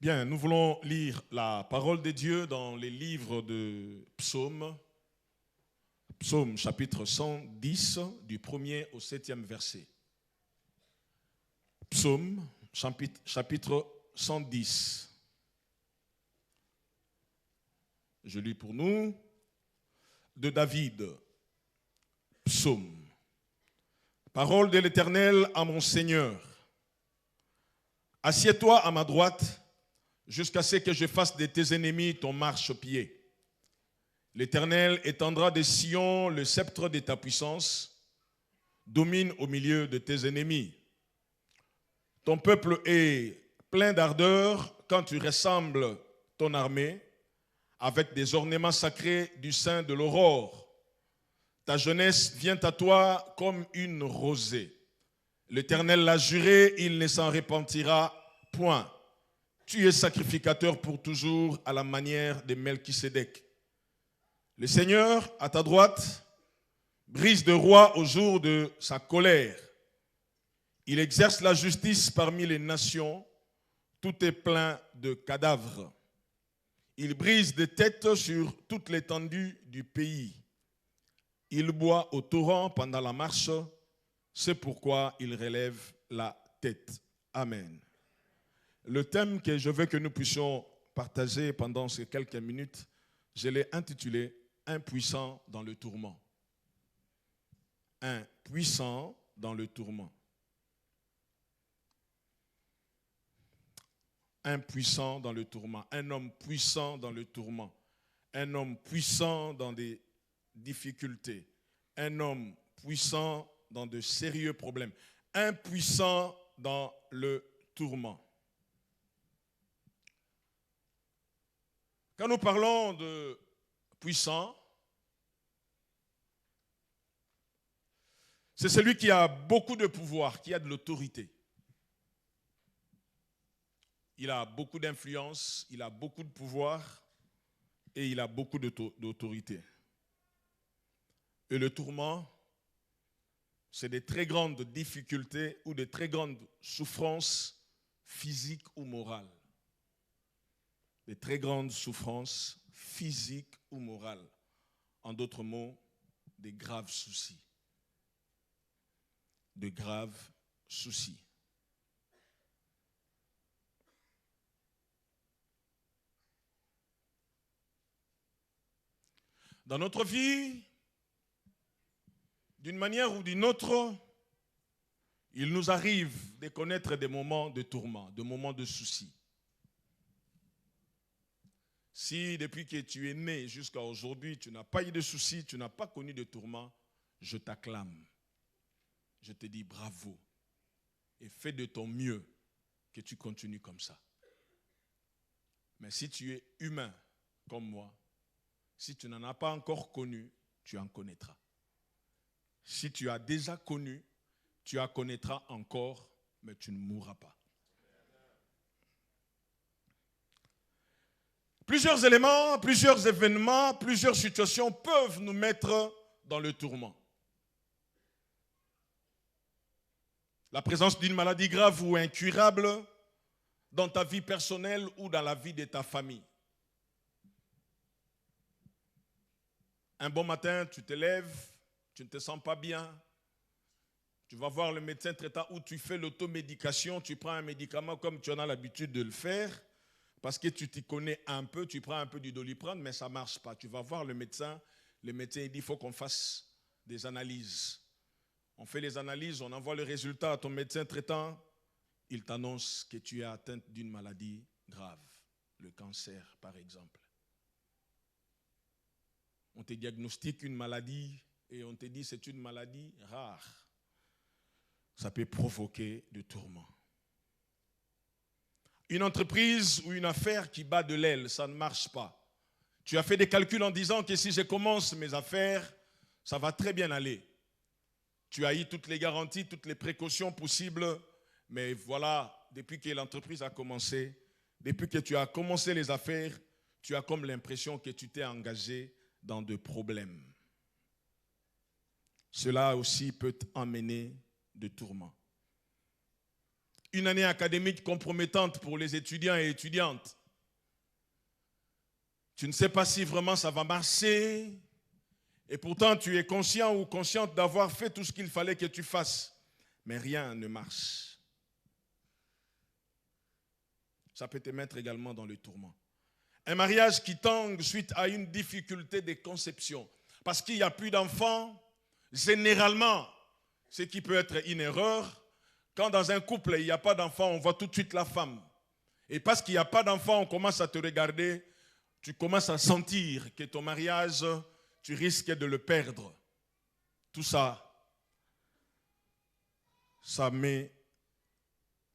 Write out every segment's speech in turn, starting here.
Bien, nous voulons lire la parole de Dieu dans les livres de Psaumes. Psaume chapitre 110, du 1er au 7e verset. Psaume chapitre 110. Je lis pour nous de David. Psaume. Parole de l'Éternel à mon Seigneur. Assieds-toi à ma droite jusqu'à ce que je fasse de tes ennemis ton marchepied. L'Éternel étendra de Sion le sceptre de ta puissance, domine au milieu de tes ennemis. Ton peuple est plein d'ardeur quand tu ressembles ton armée avec des ornements sacrés du sein de l'aurore. Ta jeunesse vient à toi comme une rosée. L'Éternel l'a juré, il ne s'en repentira point. Tu es sacrificateur pour toujours à la manière de Melchisédek. Le Seigneur, à ta droite, brise de roi au jour de sa colère. Il exerce la justice parmi les nations. Tout est plein de cadavres. Il brise des têtes sur toute l'étendue du pays. Il boit au torrent pendant la marche. C'est pourquoi il relève la tête. Amen. Le thème que je veux que nous puissions partager pendant ces quelques minutes, je l'ai intitulé « Impuissant dans le tourment ». Impuissant dans le tourment. Impuissant dans le tourment. Un homme puissant dans le tourment. Un homme puissant dans des difficultés. Un homme puissant dans de sérieux problèmes. Impuissant dans le tourment. Quand nous parlons de puissant, c'est celui qui a beaucoup de pouvoir, qui a de l'autorité. Il a beaucoup d'influence, il a beaucoup de pouvoir et il a beaucoup d'autorité. Et le tourment, c'est des très grandes difficultés ou des très grandes souffrances physiques ou morales. Des très grandes souffrances physiques ou morales. En d'autres mots, des graves soucis. De graves soucis. Dans notre vie, d'une manière ou d'une autre, il nous arrive de connaître des moments de tourment, des moments de soucis. Si depuis que tu es né jusqu'à aujourd'hui, tu n'as pas eu de soucis, tu n'as pas connu de tourment, je t'acclame. Je te dis bravo et fais de ton mieux que tu continues comme ça. Mais si tu es humain comme moi, si tu n'en as pas encore connu, tu en connaîtras. Si tu as déjà connu, tu en connaîtras encore, mais tu ne mourras pas. Plusieurs éléments, plusieurs événements, plusieurs situations peuvent nous mettre dans le tourment. La présence d'une maladie grave ou incurable dans ta vie personnelle ou dans la vie de ta famille. Un bon matin, tu te lèves, tu ne te sens pas bien. Tu vas voir le médecin traitant ou tu fais l'automédication, tu prends un médicament comme tu en as l'habitude de le faire. Parce que tu t'y connais un peu, tu prends un peu du Doliprane, mais ça ne marche pas. Tu vas voir le médecin il dit qu'il faut qu'on fasse des analyses. On fait les analyses, on envoie le résultat à ton médecin traitant. Il t'annonce que tu es atteinte d'une maladie grave, le cancer par exemple. On te diagnostique une maladie et on te dit que c'est une maladie rare. Ça peut provoquer du tourment. Une entreprise ou une affaire qui bat de l'aile, ça ne marche pas. Tu as fait des calculs en disant que si je commence mes affaires, ça va très bien aller. Tu as eu toutes les garanties, toutes les précautions possibles, mais voilà, depuis que l'entreprise a commencé, depuis que tu as commencé les affaires, tu as comme l'impression que tu t'es engagé dans de problèmes. Cela aussi peut t'emmener de tourments. une année académique compromettante pour les étudiants et étudiantes. Tu ne sais pas si vraiment ça va marcher. Et pourtant, tu es conscient ou consciente d'avoir fait tout ce qu'il fallait que tu fasses. Mais rien ne marche. Ça peut te mettre également dans le tourment. Un mariage qui tangue suite à une difficulté de conception. Parce qu'il n'y a plus d'enfants, généralement, ce qui peut être une erreur, quand dans un couple, il n'y a pas d'enfants, on voit tout de suite la femme. Et parce qu'il n'y a pas d'enfants, on commence à te regarder, tu commences à sentir que ton mariage, tu risques de le perdre. Tout ça, ça met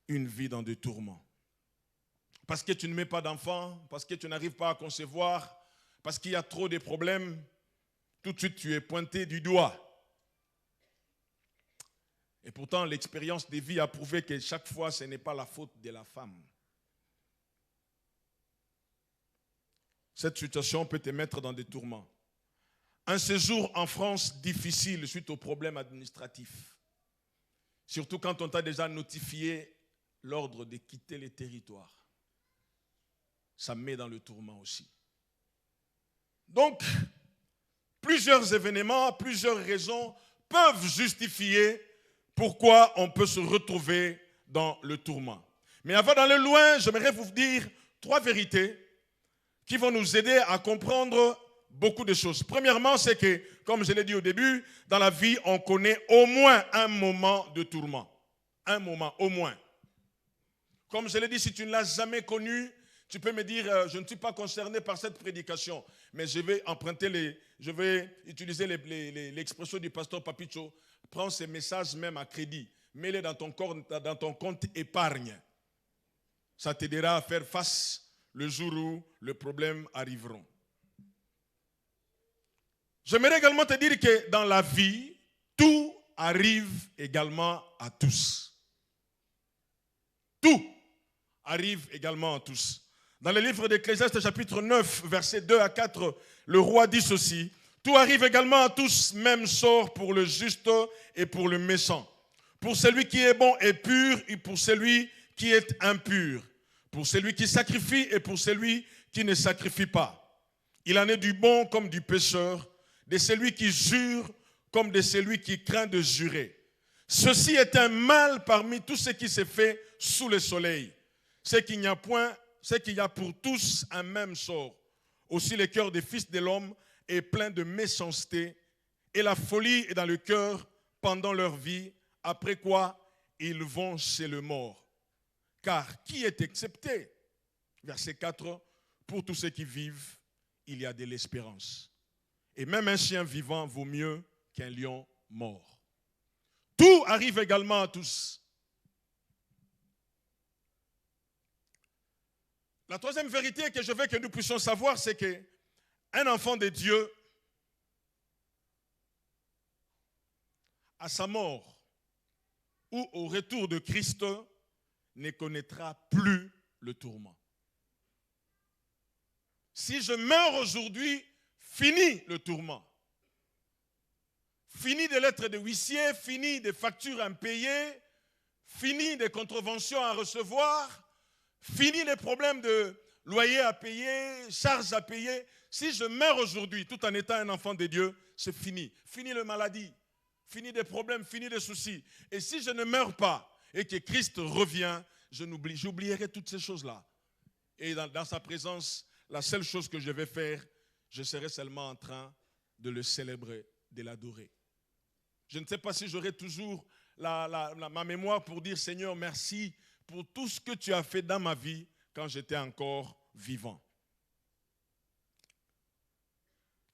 une vie dans des tourments. Parce que tu ne mets pas d'enfants, parce que tu n'arrives pas à concevoir, parce qu'il y a trop de problèmes, tout de suite tu es pointé du doigt. Et pourtant, l'expérience de vie a prouvé que chaque fois, ce n'est pas la faute de la femme. Cette situation peut te mettre dans des tourments. Un séjour en France difficile suite aux problèmes administratifs. Surtout quand on t'a déjà notifié l'ordre de quitter les territoires. Ça met dans le tourment aussi. Donc, plusieurs événements, plusieurs raisons peuvent justifier pourquoi on peut se retrouver dans le tourment. Mais avant d'aller loin, j'aimerais vous dire 3 vérités qui vont nous aider à comprendre beaucoup de choses. Premièrement, c'est que, comme je l'ai dit au début, dans la vie, on connaît au moins un moment de tourment. Un moment, au moins. Comme je l'ai dit, si tu ne l'as jamais connu, tu peux me dire, je ne suis pas concerné par cette prédication, mais je vais utiliser l'expression du pasteur Papicho. Prends ces messages même à crédit, mets-les dans ton compte épargne. Ça t'aidera à faire face le jour où le problème arrivera. J'aimerais également te dire que dans la vie, tout arrive également à tous. Tout arrive également à tous. Dans le livre d'Ecclésiaste, chapitre 9, versets 2 à 4, le roi dit ceci: tout arrive également à tous, même sort pour le juste et pour le méchant. Pour celui qui est bon et pur, et pour celui qui est impur. Pour celui qui sacrifie et pour celui qui ne sacrifie pas. Il en est du bon comme du pécheur, de celui qui jure comme de celui qui craint de jurer. Ceci est un mal parmi tout ce qui se fait sous le soleil. C'est qu'il n'y a pour tous un même sort. Aussi le cœur des fils de l'homme est plein de méchanceté et la folie est dans le cœur pendant leur vie, après quoi ils vont chez le mort. Car qui est excepté? Verset 4, pour tous ceux qui vivent, il y a de l'espérance. Et même un chien vivant vaut mieux qu'un lion mort. Tout arrive également à tous. La troisième vérité que je veux que nous puissions savoir, c'est qu'un enfant de Dieu, à sa mort ou au retour de Christ, ne connaîtra plus le tourment. Si je meurs aujourd'hui, fini le tourment. Fini des lettres de huissier, fini des factures impayées, fini des contraventions à recevoir, fini les problèmes de loyer à payer, charges à payer. Si je meurs aujourd'hui tout en étant un enfant de Dieu, c'est fini. Fini la maladie, fini des problèmes, fini des soucis. Et si je ne meurs pas et que Christ revient, j'oublierai toutes ces choses-là. Et dans sa présence, la seule chose que je vais faire, je serai seulement en train de le célébrer, de l'adorer. Je ne sais pas si j'aurai toujours ma mémoire pour dire: Seigneur, merci pour tout ce que tu as fait dans ma vie quand j'étais encore vivant.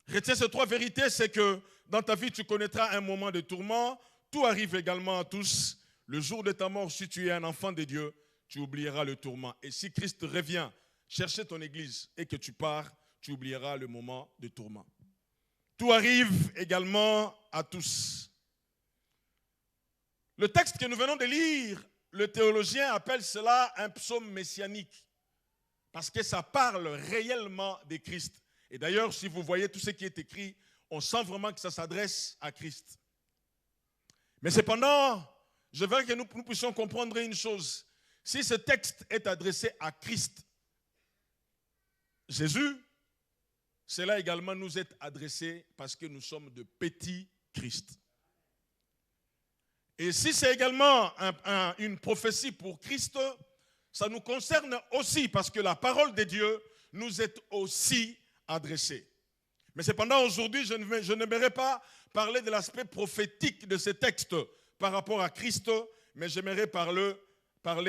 Retiens ces 3 vérités, c'est que dans ta vie, tu connaîtras un moment de tourment. Tout arrive également à tous. Le jour de ta mort, si tu es un enfant de Dieu, tu oublieras le tourment. Et si Christ revient chercher ton église et que tu pars, tu oublieras le moment de tourment. Tout arrive également à tous. Le texte que nous venons de lire, le théologien appelle cela un psaume messianique, parce que ça parle réellement de Christ. Et d'ailleurs, si vous voyez tout ce qui est écrit, on sent vraiment que ça s'adresse à Christ. Mais cependant, je veux que nous puissions comprendre une chose, Si ce texte est adressé à Christ, Jésus, cela également nous est adressé parce que nous sommes de petits Christ. Et si c'est également une prophétie pour Christ, ça nous concerne aussi parce que la parole de Dieu nous est aussi adressée. Mais cependant, aujourd'hui, je n'aimerais pas parler de l'aspect prophétique de ce texte par rapport à Christ, mais j'aimerais parler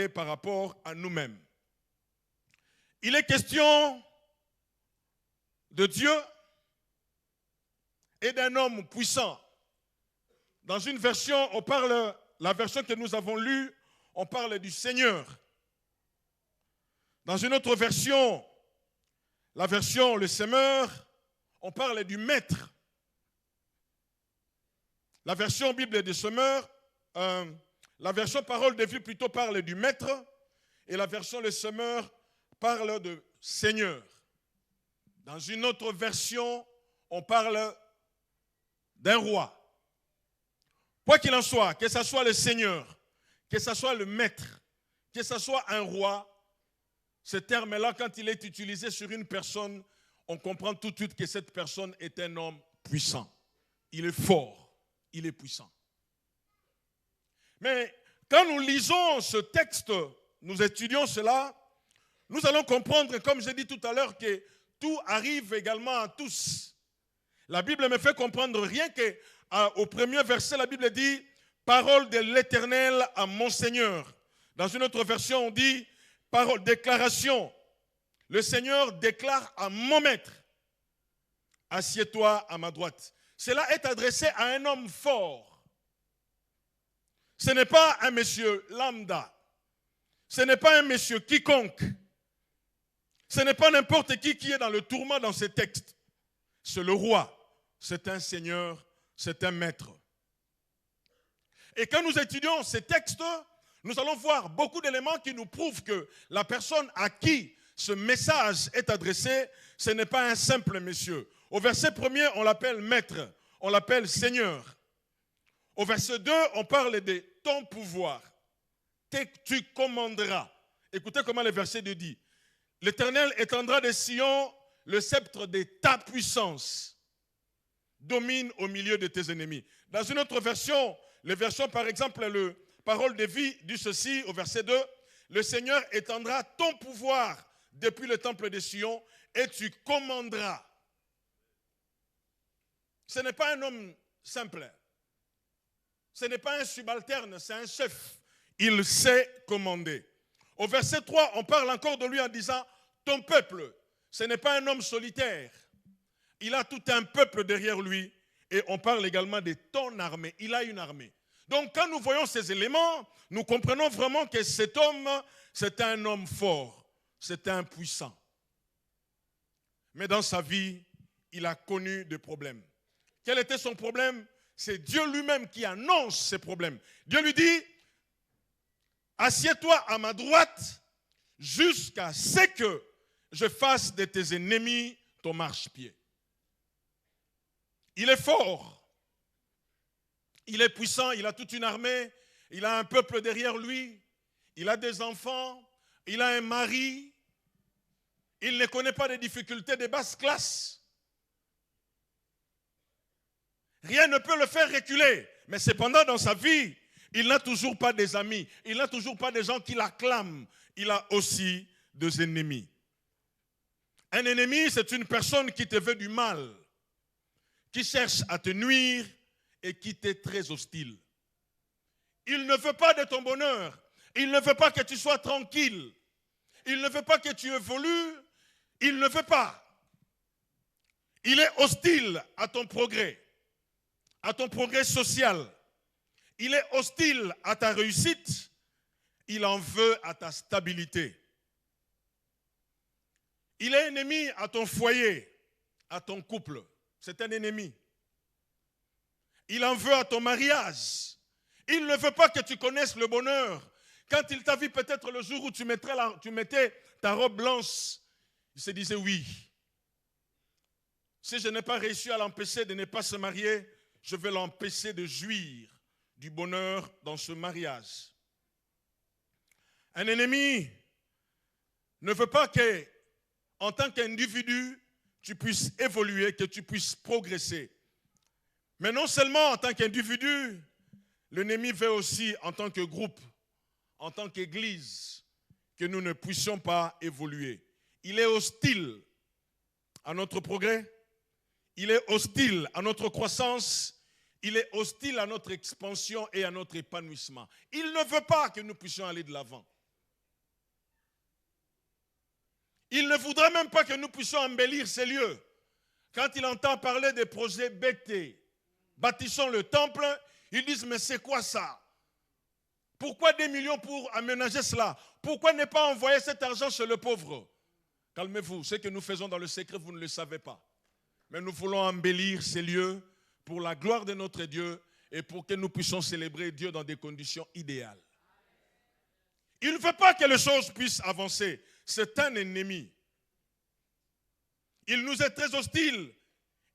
par rapport à nous-mêmes. Il est question de Dieu et d'un homme puissant. Dans une version, la version que nous avons lue, on parle du Seigneur. Dans une autre version, la version le Semeur, on parle du Maître. La version Bible de Semeur, la version Parole de vie plutôt parle du Maître, et la version le Semeur parle de Seigneur. Dans une autre version, on parle d'un roi. Quoi qu'il en soit, que ce soit le Seigneur, que ce soit le Maître, que ce soit un roi, ce terme-là, quand il est utilisé sur une personne, on comprend tout de suite que cette personne est un homme puissant. Il est fort, il est puissant. Mais quand nous lisons ce texte, nous étudions cela, nous allons comprendre, comme j'ai dit tout à l'heure, que tout arrive également à tous. La Bible me fait comprendre rien qu'au premier verset, la Bible dit « Parole de l'Éternel à mon Seigneur ». Dans une autre version, on dit « Parole, déclaration ». Le Seigneur déclare à mon maître « Assieds-toi à ma droite ». Cela est adressé à un homme fort. Ce n'est pas un monsieur lambda. Ce n'est pas un monsieur quiconque. Ce n'est pas n'importe qui est dans le tourment dans ce texte. C'est le roi, c'est un seigneur, c'est un maître. Et quand nous étudions ces textes, nous allons voir beaucoup d'éléments qui nous prouvent que la personne à qui ce message est adressé, ce n'est pas un simple monsieur. Au verset 1er, on l'appelle maître, on l'appelle seigneur. Au verset 2, on parle de ton pouvoir. Tu commanderas. Écoutez comment le verset 2 dit. L'Éternel étendra de Sion le sceptre de ta puissance. Domine au milieu de tes ennemis. Dans une autre version, les versions par exemple, le Parole de vie dit ceci au verset 2. Le Seigneur étendra ton pouvoir depuis le temple de Sion et tu commanderas. Ce n'est pas un homme simple. Ce n'est pas un subalterne, c'est un chef. Il sait commander. Au verset 3, on parle encore de lui en disant « Ton peuple ». Ce n'est pas un homme solitaire. Il a tout un peuple derrière lui. Et on parle également de ton armée. Il a une armée. Donc quand nous voyons ces éléments, nous comprenons vraiment que cet homme, c'est un homme fort. C'est un puissant. Mais dans sa vie, il a connu des problèmes. Quel était son problème? C'est Dieu lui-même qui annonce ses problèmes. Dieu lui dit « Assieds-toi à ma droite jusqu'à ce que je fasse de tes ennemis ton marchepied. » Il est fort. Il est puissant, il a toute une armée, il a un peuple derrière lui, il a des enfants, il a un mari, il ne connaît pas des difficultés de basse classe. Rien ne peut le faire reculer, mais cependant dans sa vie, il n'a toujours pas des amis, il n'a toujours pas des gens qui l'acclament, il a aussi des ennemis. Un ennemi, c'est une personne qui te veut du mal, qui cherche à te nuire et qui t'est très hostile. Il ne veut pas de ton bonheur. Il ne veut pas que tu sois tranquille. Il ne veut pas que tu évolues. Il ne veut pas. Il est hostile à ton progrès social. Il est hostile à ta réussite. Il en veut à ta stabilité. Il est ennemi à ton foyer, à ton couple. C'est un ennemi. Il en veut à ton mariage. Il ne veut pas que tu connaisses le bonheur. Quand il t'a vu peut-être le jour où tu mettais ta robe blanche, il se disait oui. Si je n'ai pas réussi à l'empêcher de ne pas se marier, je vais l'empêcher de jouir du bonheur dans ce mariage. Un ennemi ne veut pas que, en tant qu'individu, tu puisses évoluer, que tu puisses progresser. Mais non seulement en tant qu'individu, l'ennemi veut aussi en tant que groupe, en tant qu'Église, que nous ne puissions pas évoluer. Il est hostile à notre progrès, il est hostile à notre croissance, il est hostile à notre expansion et à notre épanouissement. Il ne veut pas que nous puissions aller de l'avant. Il ne voudrait même pas que nous puissions embellir ces lieux. Quand il entend parler des projets bêtés, bâtissons le temple, ils disent, mais c'est quoi ça? Pourquoi des millions pour aménager cela? Pourquoi ne pas envoyer cet argent chez le pauvre? Calmez-vous, ce que nous faisons dans le secret, vous ne le savez pas. Mais nous voulons embellir ces lieux pour la gloire de notre Dieu et pour que nous puissions célébrer Dieu dans des conditions idéales. Il ne veut pas que les choses puissent avancer. C'est un ennemi. Il nous est très hostile.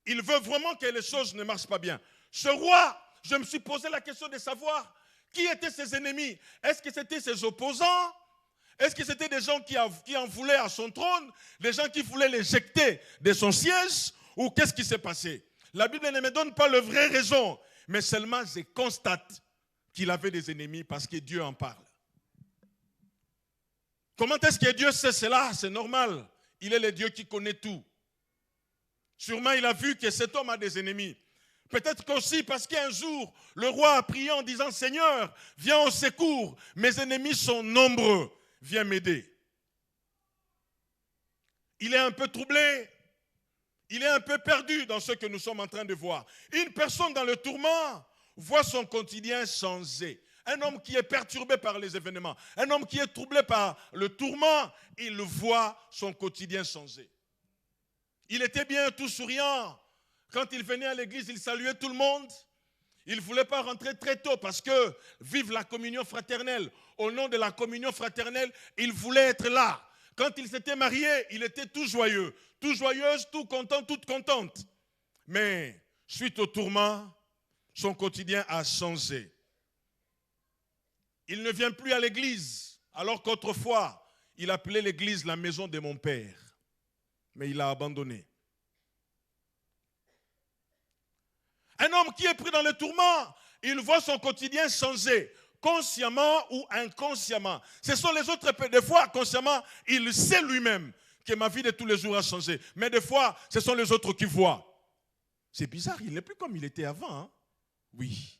Il veut vraiment que les choses ne marchent pas bien. Ce roi, je me suis posé la question de savoir qui étaient ses ennemis. Est-ce que c'était ses opposants? Est-ce que c'était des gens qui en voulaient à son trône? Des gens qui voulaient l'éjecter de son siège? Ou qu'est-ce qui s'est passé? La Bible ne me donne pas la vraie raison, mais seulement je constate qu'il avait des ennemis parce que Dieu en parle. Comment est-ce que Dieu sait cela? C'est normal. Il est le Dieu qui connaît tout. Sûrement, il a vu que cet homme a des ennemis. Peut-être qu'aussi parce qu'un jour, le roi a prié en disant, Seigneur, viens au secours. Mes ennemis sont nombreux. Viens m'aider. Il est un peu troublé. Il est un peu perdu dans ce que nous sommes en train de voir. Une personne dans le tourment voit son quotidien changer. Un homme qui est perturbé par les événements, un homme qui est troublé par le tourment, il voit son quotidien changer. Il était bien tout souriant. Quand il venait à l'église, il saluait tout le monde. Il ne voulait pas rentrer très tôt parce que vive la communion fraternelle. Au nom de la communion fraternelle, il voulait être là. Quand il s'était marié, il était tout joyeux, tout joyeuse, tout content, toute contente. Mais suite au tourment, son quotidien a changé. Il ne vient plus à l'église, alors qu'autrefois, il appelait l'église la maison de mon père. Mais il a abandonné. Un homme qui est pris dans le tourment, il voit son quotidien changer, consciemment ou inconsciemment. Ce sont les autres, des fois, consciemment, il sait lui-même que ma vie de tous les jours a changé. Mais des fois, ce sont les autres qui voient. C'est bizarre, il n'est plus comme il était avant. Hein? Oui,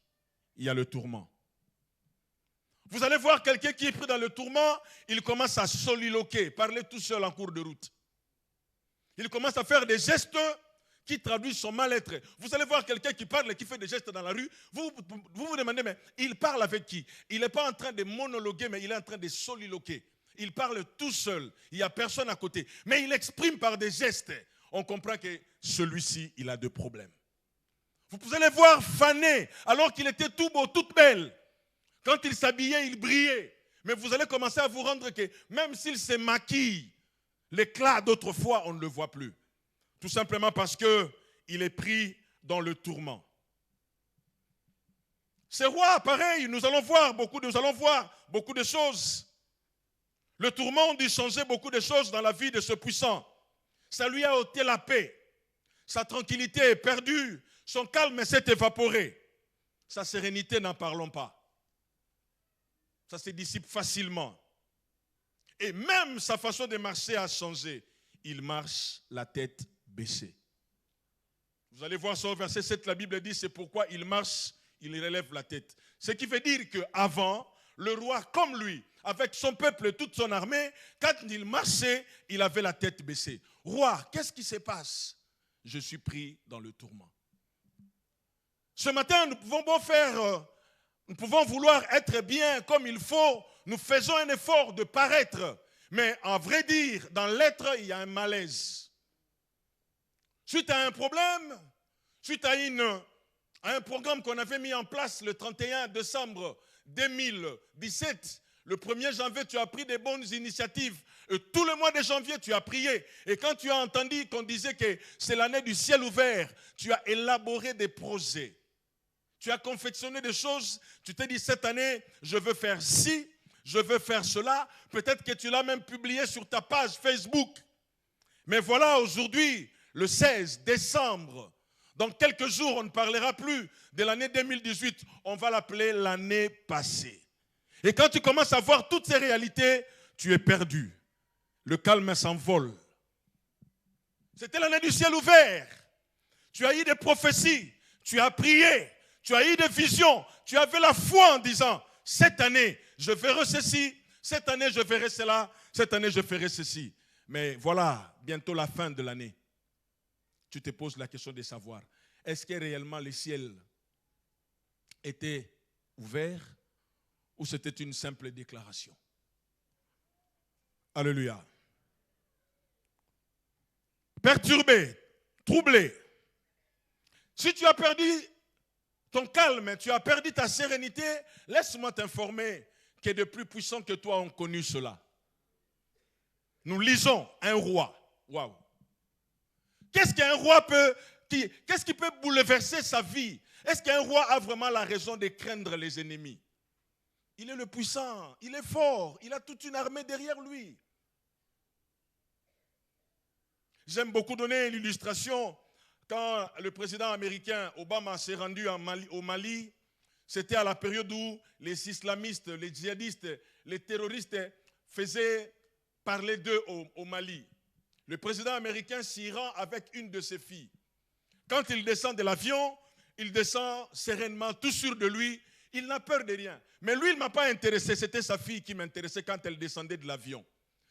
il y a le tourment. Vous allez voir quelqu'un qui est pris dans le tourment, il commence à soliloquer, parler tout seul en cours de route. Il commence à faire des gestes qui traduisent son mal-être. Vous allez voir quelqu'un qui parle et qui fait des gestes dans la rue, vous vous demandez, mais il parle avec qui? Il n'est pas en train de monologuer, mais il est en train de soliloquer. Il parle tout seul, il n'y a personne à côté. Mais il exprime par des gestes. On comprend que celui-ci, il a des problèmes. Vous allez voir faner, alors qu'il était tout beau, toute belle. Quand il s'habillait, il brillait. Mais vous allez commencer à vous rendre que même s'il se maquille, l'éclat d'autrefois, on ne le voit plus. Tout simplement parce qu'il est pris dans le tourment. Ces rois, pareil, nous allons voir beaucoup de choses. Le tourment a dû changer beaucoup de choses dans la vie de ce puissant. Ça lui a ôté la paix. Sa tranquillité est perdue. Son calme s'est évaporé. Sa sérénité, n'en parlons pas. Ça se dissipe facilement. Et même sa façon de marcher a changé. Il marche la tête baissée. Vous allez voir sur verset 7, la Bible dit, c'est pourquoi il marche, il relève la tête. Ce qui veut dire qu'avant, le roi comme lui, avec son peuple et toute son armée, quand il marchait, il avait la tête baissée. Roi, qu'est-ce qui se passe? Je suis pris dans le tourment. Ce matin, nous pouvons vouloir être bien comme il faut, nous faisons un effort de paraître, mais en vrai dire, dans l'être, il y a un malaise. Suite à un problème, suite à un programme qu'on avait mis en place le 31 décembre 2017, le 1er janvier, tu as pris des bonnes initiatives. Et tout le mois de janvier, tu as prié. Et quand tu as entendu qu'on disait que c'est l'année du ciel ouvert, tu as élaboré des projets. Tu as confectionné des choses. Tu t'es dit, cette année, je veux faire ci, je veux faire cela. Peut-être que tu l'as même publié sur ta page Facebook. Mais voilà, aujourd'hui, le 16 décembre, dans quelques jours, on ne parlera plus de l'année 2018. On va l'appeler l'année passée. Et quand tu commences à voir toutes ces réalités, tu es perdu. Le calme s'envole. C'était l'année du ciel ouvert. Tu as eu des prophéties, tu as prié, tu as eu des visions, tu avais la foi en disant, cette année, je verrai ceci, cette année, je verrai cela, cette année, je ferai ceci. Mais voilà, bientôt la fin de l'année. Tu te poses la question de savoir, est-ce que réellement le ciel était ouvert ou c'était une simple déclaration? Alléluia. Perturbé, troublé. Si tu as perdu ton calme, tu as perdu ta sérénité, laisse-moi t'informer que de plus puissants que toi ont connu cela. Nous lisons un roi. Waouh. Qu'est-ce qu'un roi qu'est-ce qui peut bouleverser sa vie? Est-ce qu'un roi a vraiment la raison de craindre les ennemis? Il est le puissant, il est fort, il a toute une armée derrière lui. J'aime beaucoup donner l'illustration. Quand le président américain Obama s'est rendu au Mali, c'était à la période où les islamistes, les djihadistes, les terroristes faisaient parler d'eux au Mali. Le président américain s'y rend avec une de ses filles. Quand il descend de l'avion, il descend sereinement, tout sûr de lui. Il n'a peur de rien. Mais lui, il ne m'a pas intéressé. C'était sa fille qui m'intéressait quand elle descendait de l'avion.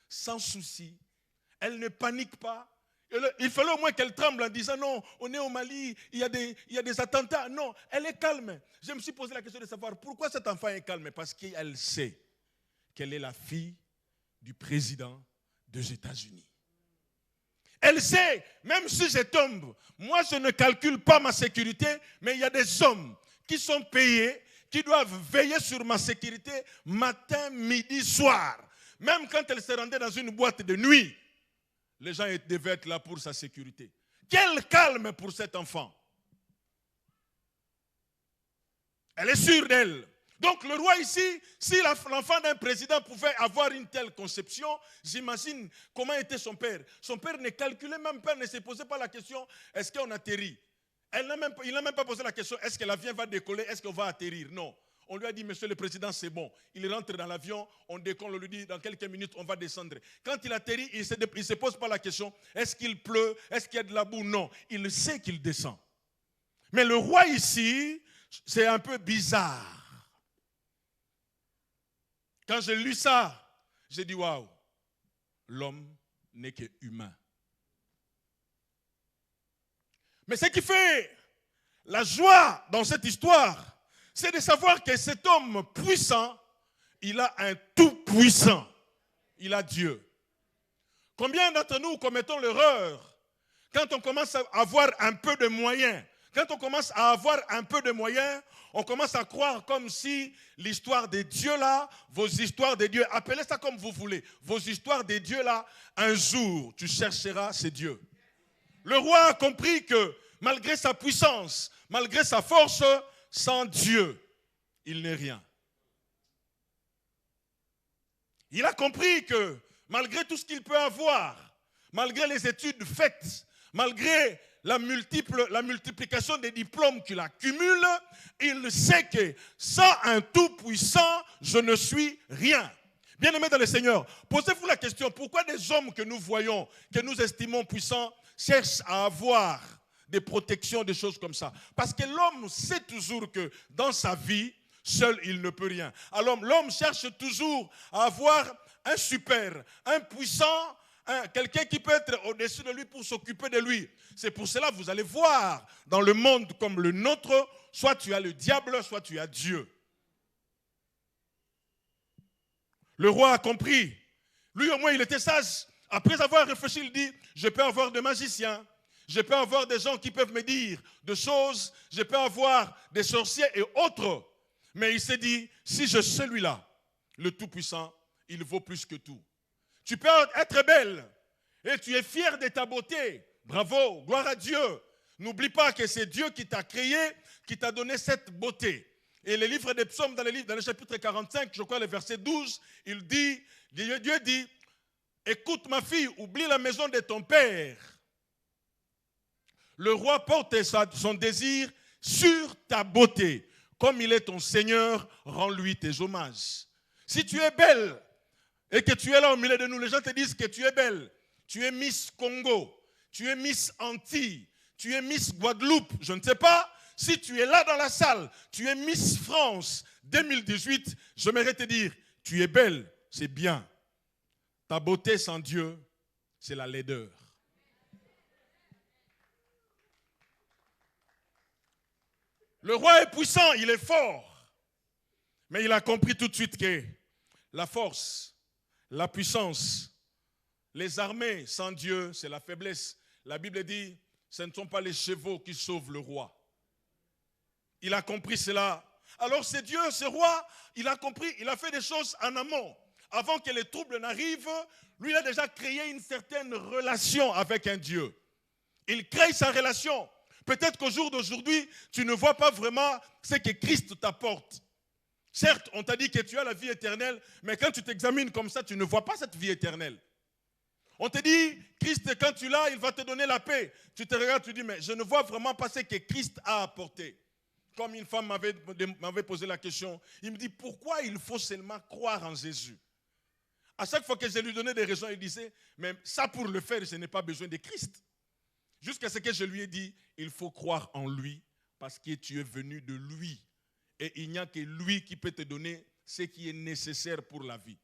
Sans souci. Elle ne panique pas. Il fallait au moins qu'elle tremble en disant non, on est au Mali, il y a des attentats. Non, elle est calme. Je me suis posé la question de savoir pourquoi cet enfant est calme. Parce qu'elle sait qu'elle est la fille du président des États-Unis. Elle sait, même si je tombe, moi je ne calcule pas ma sécurité, mais il y a des hommes qui sont payés, qui doivent veiller sur ma sécurité matin, midi, soir. Même quand elle se rendait dans une boîte de nuit, les gens devaient être là pour sa sécurité. Quel calme pour cet enfant. Elle est sûre d'elle. Donc le roi ici, si l'enfant d'un président pouvait avoir une telle conception, j'imagine comment était son père. Son père ne calculait même pas, ne se posait pas la question, est-ce qu'on atterrit? Il n'a même pas posé la question, est-ce que l'avion va décoller, est-ce qu'on va atterrir? Non. On lui a dit, monsieur le président, c'est bon. Il rentre dans l'avion, on décolle, on lui dit, dans quelques minutes, on va descendre. Quand il atterrit, il ne se pose pas la question, est-ce qu'il pleut, est-ce qu'il y a de la boue? Non, il sait qu'il descend. Mais le roi ici, c'est un peu bizarre. Quand j'ai lu ça, j'ai dit, waouh, l'homme n'est qu'humain. Mais ce qui fait la joie dans cette histoire, c'est de savoir que cet homme puissant, il a un tout-puissant. Il a Dieu. Combien d'entre nous commettons l'erreur quand on commence à avoir un peu de moyens? Quand on commence à avoir un peu de moyens, on commence à croire comme si l'histoire des dieux là, vos histoires des dieux, appelez ça comme vous voulez, vos histoires des dieux là, un jour tu chercheras ces dieux. Le roi a compris que malgré sa puissance, malgré sa force, sans Dieu, il n'est rien. Il a compris que malgré tout ce qu'il peut avoir, malgré les études faites, malgré la multiplication des diplômes qu'il accumule, il sait que sans un tout-puissant, je ne suis rien. Bien-aimés dans le Seigneur, posez-vous la question, pourquoi des hommes que nous voyons, que nous estimons puissants, cherchent à avoir des protections, des choses comme ça? Parce que l'homme sait toujours que dans sa vie, seul il ne peut rien. Alors l'homme cherche toujours à avoir un super, un puissant, quelqu'un qui peut être au-dessus de lui pour s'occuper de lui. C'est pour cela que vous allez voir dans le monde comme le nôtre, soit tu as le diable, soit tu as Dieu. Le roi a compris. Lui au moins il était sage. Après avoir réfléchi, il dit, je peux avoir des magiciens, je peux avoir des gens qui peuvent me dire des choses, je peux avoir des sorciers et autres. Mais il s'est dit, si je suis celui-là, le Tout-Puissant, il vaut plus que tout. Tu peux être belle et tu es fier de ta beauté. Bravo, gloire à Dieu. N'oublie pas que c'est Dieu qui t'a créé, qui t'a donné cette beauté. Et le livre des psaumes, dans le chapitre 45, je crois le verset 12, Dieu dit, écoute ma fille, oublie la maison de ton père. Le roi porte son désir sur ta beauté. Comme il est ton Seigneur, rends-lui tes hommages. Si tu es belle et que tu es là au milieu de nous, les gens te disent que tu es belle. Tu es Miss Congo, tu es Miss Antilles, tu es Miss Guadeloupe, je ne sais pas. Si tu es là dans la salle, tu es Miss France 2018, j'aimerais te dire, tu es belle, c'est bien. Ta beauté sans Dieu, c'est la laideur. Le roi est puissant, il est fort. Mais il a compris tout de suite que la force, la puissance, les armées sans Dieu, c'est la faiblesse. La Bible dit, ce ne sont pas les chevaux qui sauvent le roi. Il a compris cela. Alors c'est Dieu, ce roi, il a compris, il a fait des choses en amont. Avant que les troubles n'arrivent, lui, il a déjà créé une certaine relation avec un Dieu. Il crée sa relation. Peut-être qu'au jour d'aujourd'hui, tu ne vois pas vraiment ce que Christ t'apporte. Certes, on t'a dit que tu as la vie éternelle, mais quand tu t'examines comme ça, tu ne vois pas cette vie éternelle. On te dit, Christ, quand tu l'as, il va te donner la paix. Tu te regardes, tu dis, mais je ne vois vraiment pas ce que Christ a apporté. Comme une femme m'avait posé la question, il me dit, pourquoi il faut seulement croire en Jésus? À chaque fois que je lui donnais des raisons, il disait, mais ça pour le faire, je n'ai pas besoin de Christ. Jusqu'à ce que je lui ai dit, il faut croire en lui parce que tu es venu de lui. Et il n'y a que lui qui peut te donner ce qui est nécessaire pour la vie.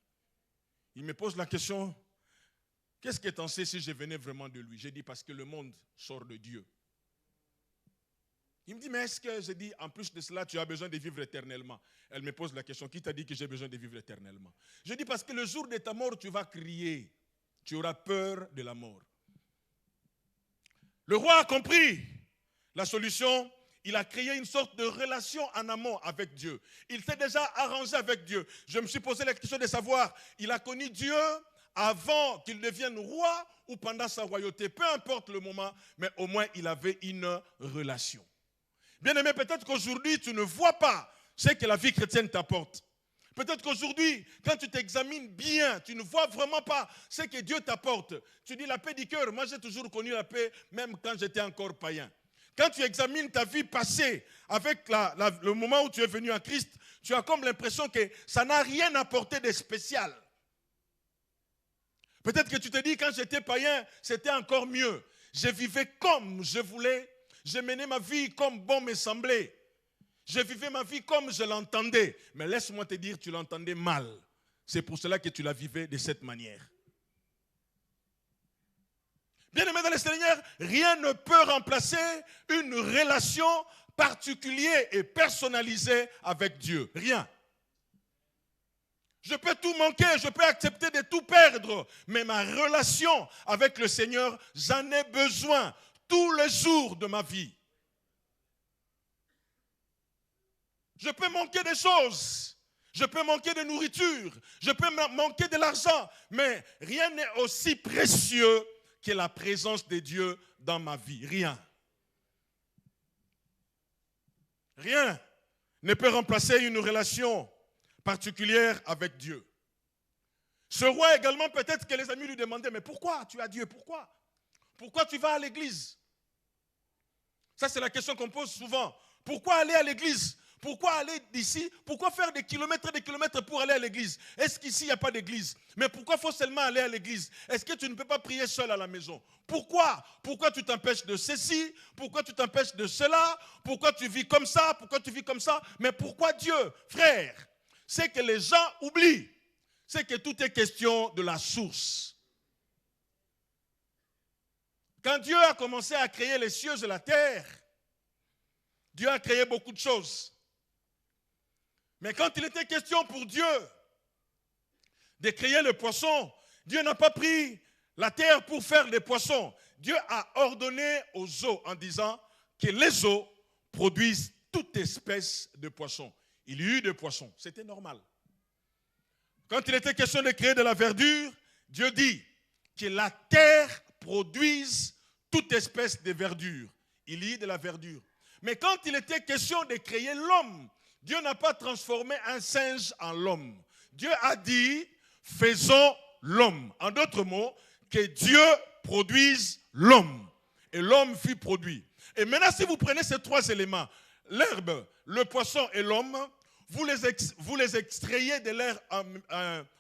Il me pose la question, qu'est-ce que tu en sais si je venais vraiment de lui? J'ai dit, parce que le monde sort de Dieu. Il me dit, mais est-ce que, j'ai dit, en plus de cela, tu as besoin de vivre éternellement? Elle me pose la question, qui t'a dit que j'ai besoin de vivre éternellement? Je dis, parce que le jour de ta mort, tu vas crier. Tu auras peur de la mort. Le roi a compris la solution. Il a créé une sorte de relation en amont avec Dieu. Il s'est déjà arrangé avec Dieu. Je me suis posé la question de savoir, il a connu Dieu avant qu'il devienne roi ou pendant sa royauté. Peu importe le moment, mais au moins il avait une relation. Bien-aimé, peut-être qu'aujourd'hui, tu ne vois pas ce que la vie chrétienne t'apporte. Peut-être qu'aujourd'hui, quand tu t'examines bien, tu ne vois vraiment pas ce que Dieu t'apporte. Tu dis la paix du cœur. Moi, j'ai toujours connu la paix, même quand j'étais encore païen. Quand tu examines ta vie passée avec le moment où tu es venu à Christ, tu as comme l'impression que ça n'a rien apporté de spécial. Peut-être que tu te dis, quand j'étais païen, c'était encore mieux. Je vivais comme je voulais. Je menais ma vie comme bon me semblait. Je vivais ma vie comme je l'entendais. Mais laisse-moi te dire, tu l'entendais mal. C'est pour cela que tu la vivais de cette manière. Bien-aimé dans le Seigneur, rien ne peut remplacer une relation particulière et personnalisée avec Dieu. Rien. Je peux tout manquer, je peux accepter de tout perdre. Mais ma relation avec le Seigneur, j'en ai besoin tous les jours de ma vie. Je peux manquer des choses, je peux manquer de nourriture, je peux manquer de l'argent, mais rien n'est aussi précieux que la présence de Dieu dans ma vie. Rien. Rien ne peut remplacer une relation particulière avec Dieu. Ce roi également, peut-être que les amis lui demandaient, mais pourquoi tu as Dieu? Pourquoi? Pourquoi tu vas à l'église? Ça, c'est la question qu'on pose souvent. Pourquoi aller à l'église? Pourquoi aller d'ici? Pourquoi faire des kilomètres et des kilomètres pour aller à l'église? Est-ce qu'ici, il n'y a pas d'église? Mais pourquoi faut seulement aller à l'église? Est-ce que tu ne peux pas prier seul à la maison? Pourquoi? Pourquoi tu t'empêches de ceci? Pourquoi tu t'empêches de cela? Pourquoi tu vis comme ça? Pourquoi tu vis comme ça? Mais pourquoi Dieu? Frère, c'est que les gens oublient. C'est que tout est question de la source. Quand Dieu a commencé à créer les cieux et la terre, Dieu a créé beaucoup de choses. Mais quand il était question pour Dieu de créer le poisson, Dieu n'a pas pris la terre pour faire des poissons. Dieu a ordonné aux eaux en disant que les eaux produisent toute espèce de poissons. Il y eut des poissons, c'était normal. Quand il était question de créer de la verdure, Dieu dit que la terre produise toute espèce de verdure. Il y eut de la verdure. Mais quand il était question de créer l'homme, Dieu n'a pas transformé un singe en l'homme. Dieu a dit, faisons l'homme. En d'autres mots, que Dieu produise l'homme. Et l'homme fut produit. Et maintenant, si vous prenez ces trois éléments, l'herbe, le poisson et l'homme, vous les extrayez de leur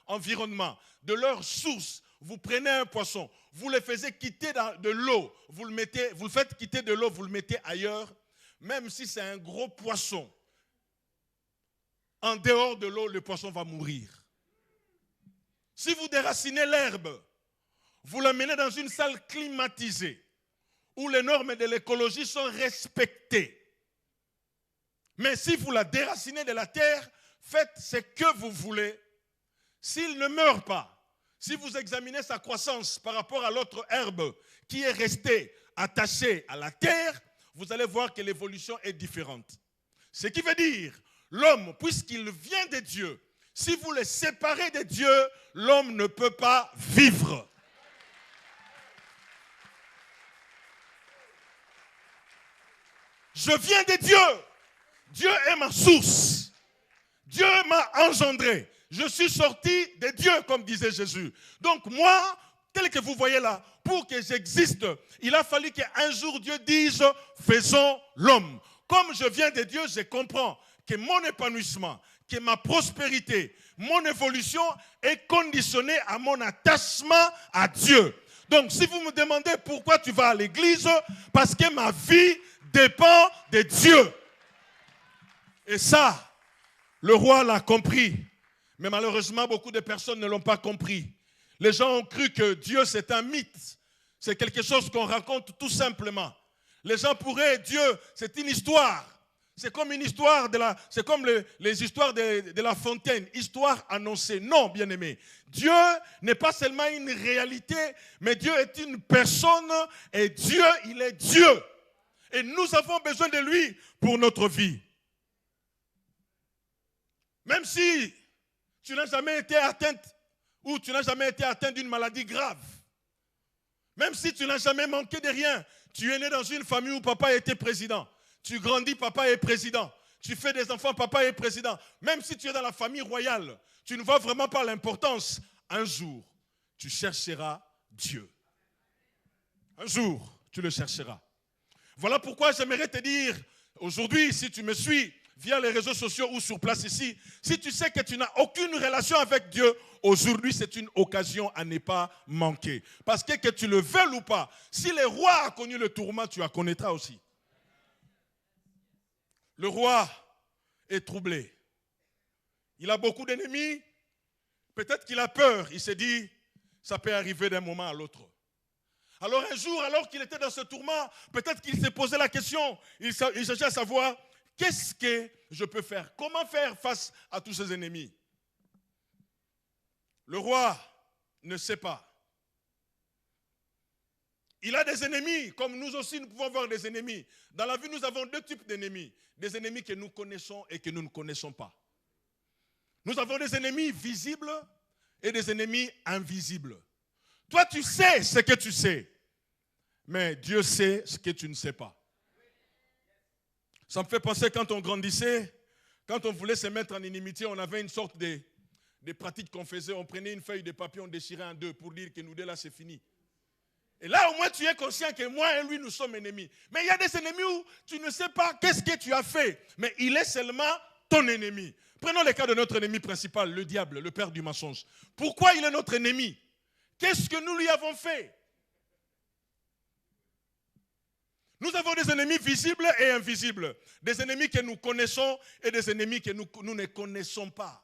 environnement, de leur source. Vous prenez un poisson, vous le faites quitter de l'eau, vous le faites quitter de l'eau, vous le mettez ailleurs, même si c'est un gros poisson. En dehors de l'eau, le poisson va mourir. Si vous déracinez l'herbe, vous la menez dans une salle climatisée, où les normes de l'écologie sont respectées. Mais si vous la déracinez de la terre, faites ce que vous voulez. S'il ne meurt pas, si vous examinez sa croissance par rapport à l'autre herbe qui est restée attachée à la terre, vous allez voir que l'évolution est différente. Ce qui veut dire, l'homme, puisqu'il vient de Dieu, si vous le séparez de Dieu, l'homme ne peut pas vivre. Je viens de Dieu. Dieu est ma source. Dieu m'a engendré. Je suis sorti de Dieu, comme disait Jésus. Donc moi, tel que vous voyez là, pour que j'existe, il a fallu qu'un jour Dieu dise, faisons l'homme. Comme je viens de Dieu, je comprends que mon épanouissement, que ma prospérité, mon évolution est conditionnée à mon attachement à Dieu. Donc si vous me demandez pourquoi tu vas à l'église, parce que ma vie dépend de Dieu. Et ça, le roi l'a compris. Mais malheureusement, beaucoup de personnes ne l'ont pas compris. Les gens ont cru que Dieu, c'est un mythe. C'est quelque chose qu'on raconte tout simplement. Les gens pourraient, Dieu, c'est une histoire. C'est comme une histoire c'est comme les histoires de La Fontaine, histoire annoncée. Non, bien-aimé. Dieu n'est pas seulement une réalité, mais Dieu est une personne et Dieu, il est Dieu. Et nous avons besoin de lui pour notre vie. Même si tu n'as jamais été atteinte ou tu n'as jamais été atteint d'une maladie grave, même si tu n'as jamais manqué de rien, tu es né dans une famille où papa était président, tu grandis, papa est président, tu fais des enfants, papa est président, même si tu es dans la famille royale, tu ne vois vraiment pas l'importance. Un jour, tu chercheras Dieu. Un jour, tu le chercheras. Voilà pourquoi j'aimerais te dire, aujourd'hui, si tu me suis via les réseaux sociaux ou sur place ici, si tu sais que tu n'as aucune relation avec Dieu, aujourd'hui c'est une occasion à ne pas manquer. Parce que tu le veuilles ou pas, si le roi a connu le tourment, tu en connaîtras aussi. Le roi est troublé. Il a beaucoup d'ennemis. Peut-être qu'il a peur. Il s'est dit, ça peut arriver d'un moment à l'autre. Alors un jour, alors qu'il était dans ce tourment, peut-être qu'il s'est posé la question. Il cherchait à savoir, qu'est-ce que je peux faire? Comment faire face à tous ces ennemis? Le roi ne sait pas. Il a des ennemis, comme nous aussi nous pouvons avoir des ennemis. Dans la vie, nous avons deux types d'ennemis. Des ennemis que nous connaissons et que nous ne connaissons pas. Nous avons des ennemis visibles et des ennemis invisibles. Toi, tu sais ce que tu sais, mais Dieu sait ce que tu ne sais pas. Ça me fait penser quand on grandissait, quand on voulait se mettre en inimitié, on avait une sorte de pratique qu'on faisait. On prenait une feuille de papier, on déchirait en deux pour dire que nous deux là c'est fini. Et là au moins tu es conscient que moi et lui nous sommes ennemis. Mais il y a des ennemis où tu ne sais pas qu'est-ce que tu as fait, mais il est seulement ton ennemi. Prenons le cas de notre ennemi principal, le diable, le père du mensonge. Pourquoi il est notre ennemi? Qu'est-ce que nous lui avons fait? Nous avons des ennemis visibles et invisibles. Des ennemis que nous connaissons et des ennemis que nous ne connaissons pas.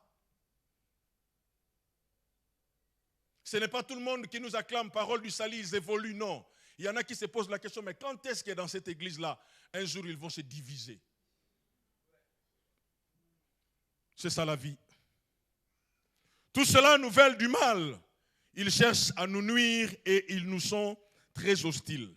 Ce n'est pas tout le monde qui nous acclame parole du salut, ils évoluent, non. Il y en a qui se posent la question, mais quand est-ce que dans cette église-là, un jour ils vont se diviser? C'est ça la vie. Tout cela nous veulent du mal. Ils cherchent à nous nuire et ils nous sont très hostiles.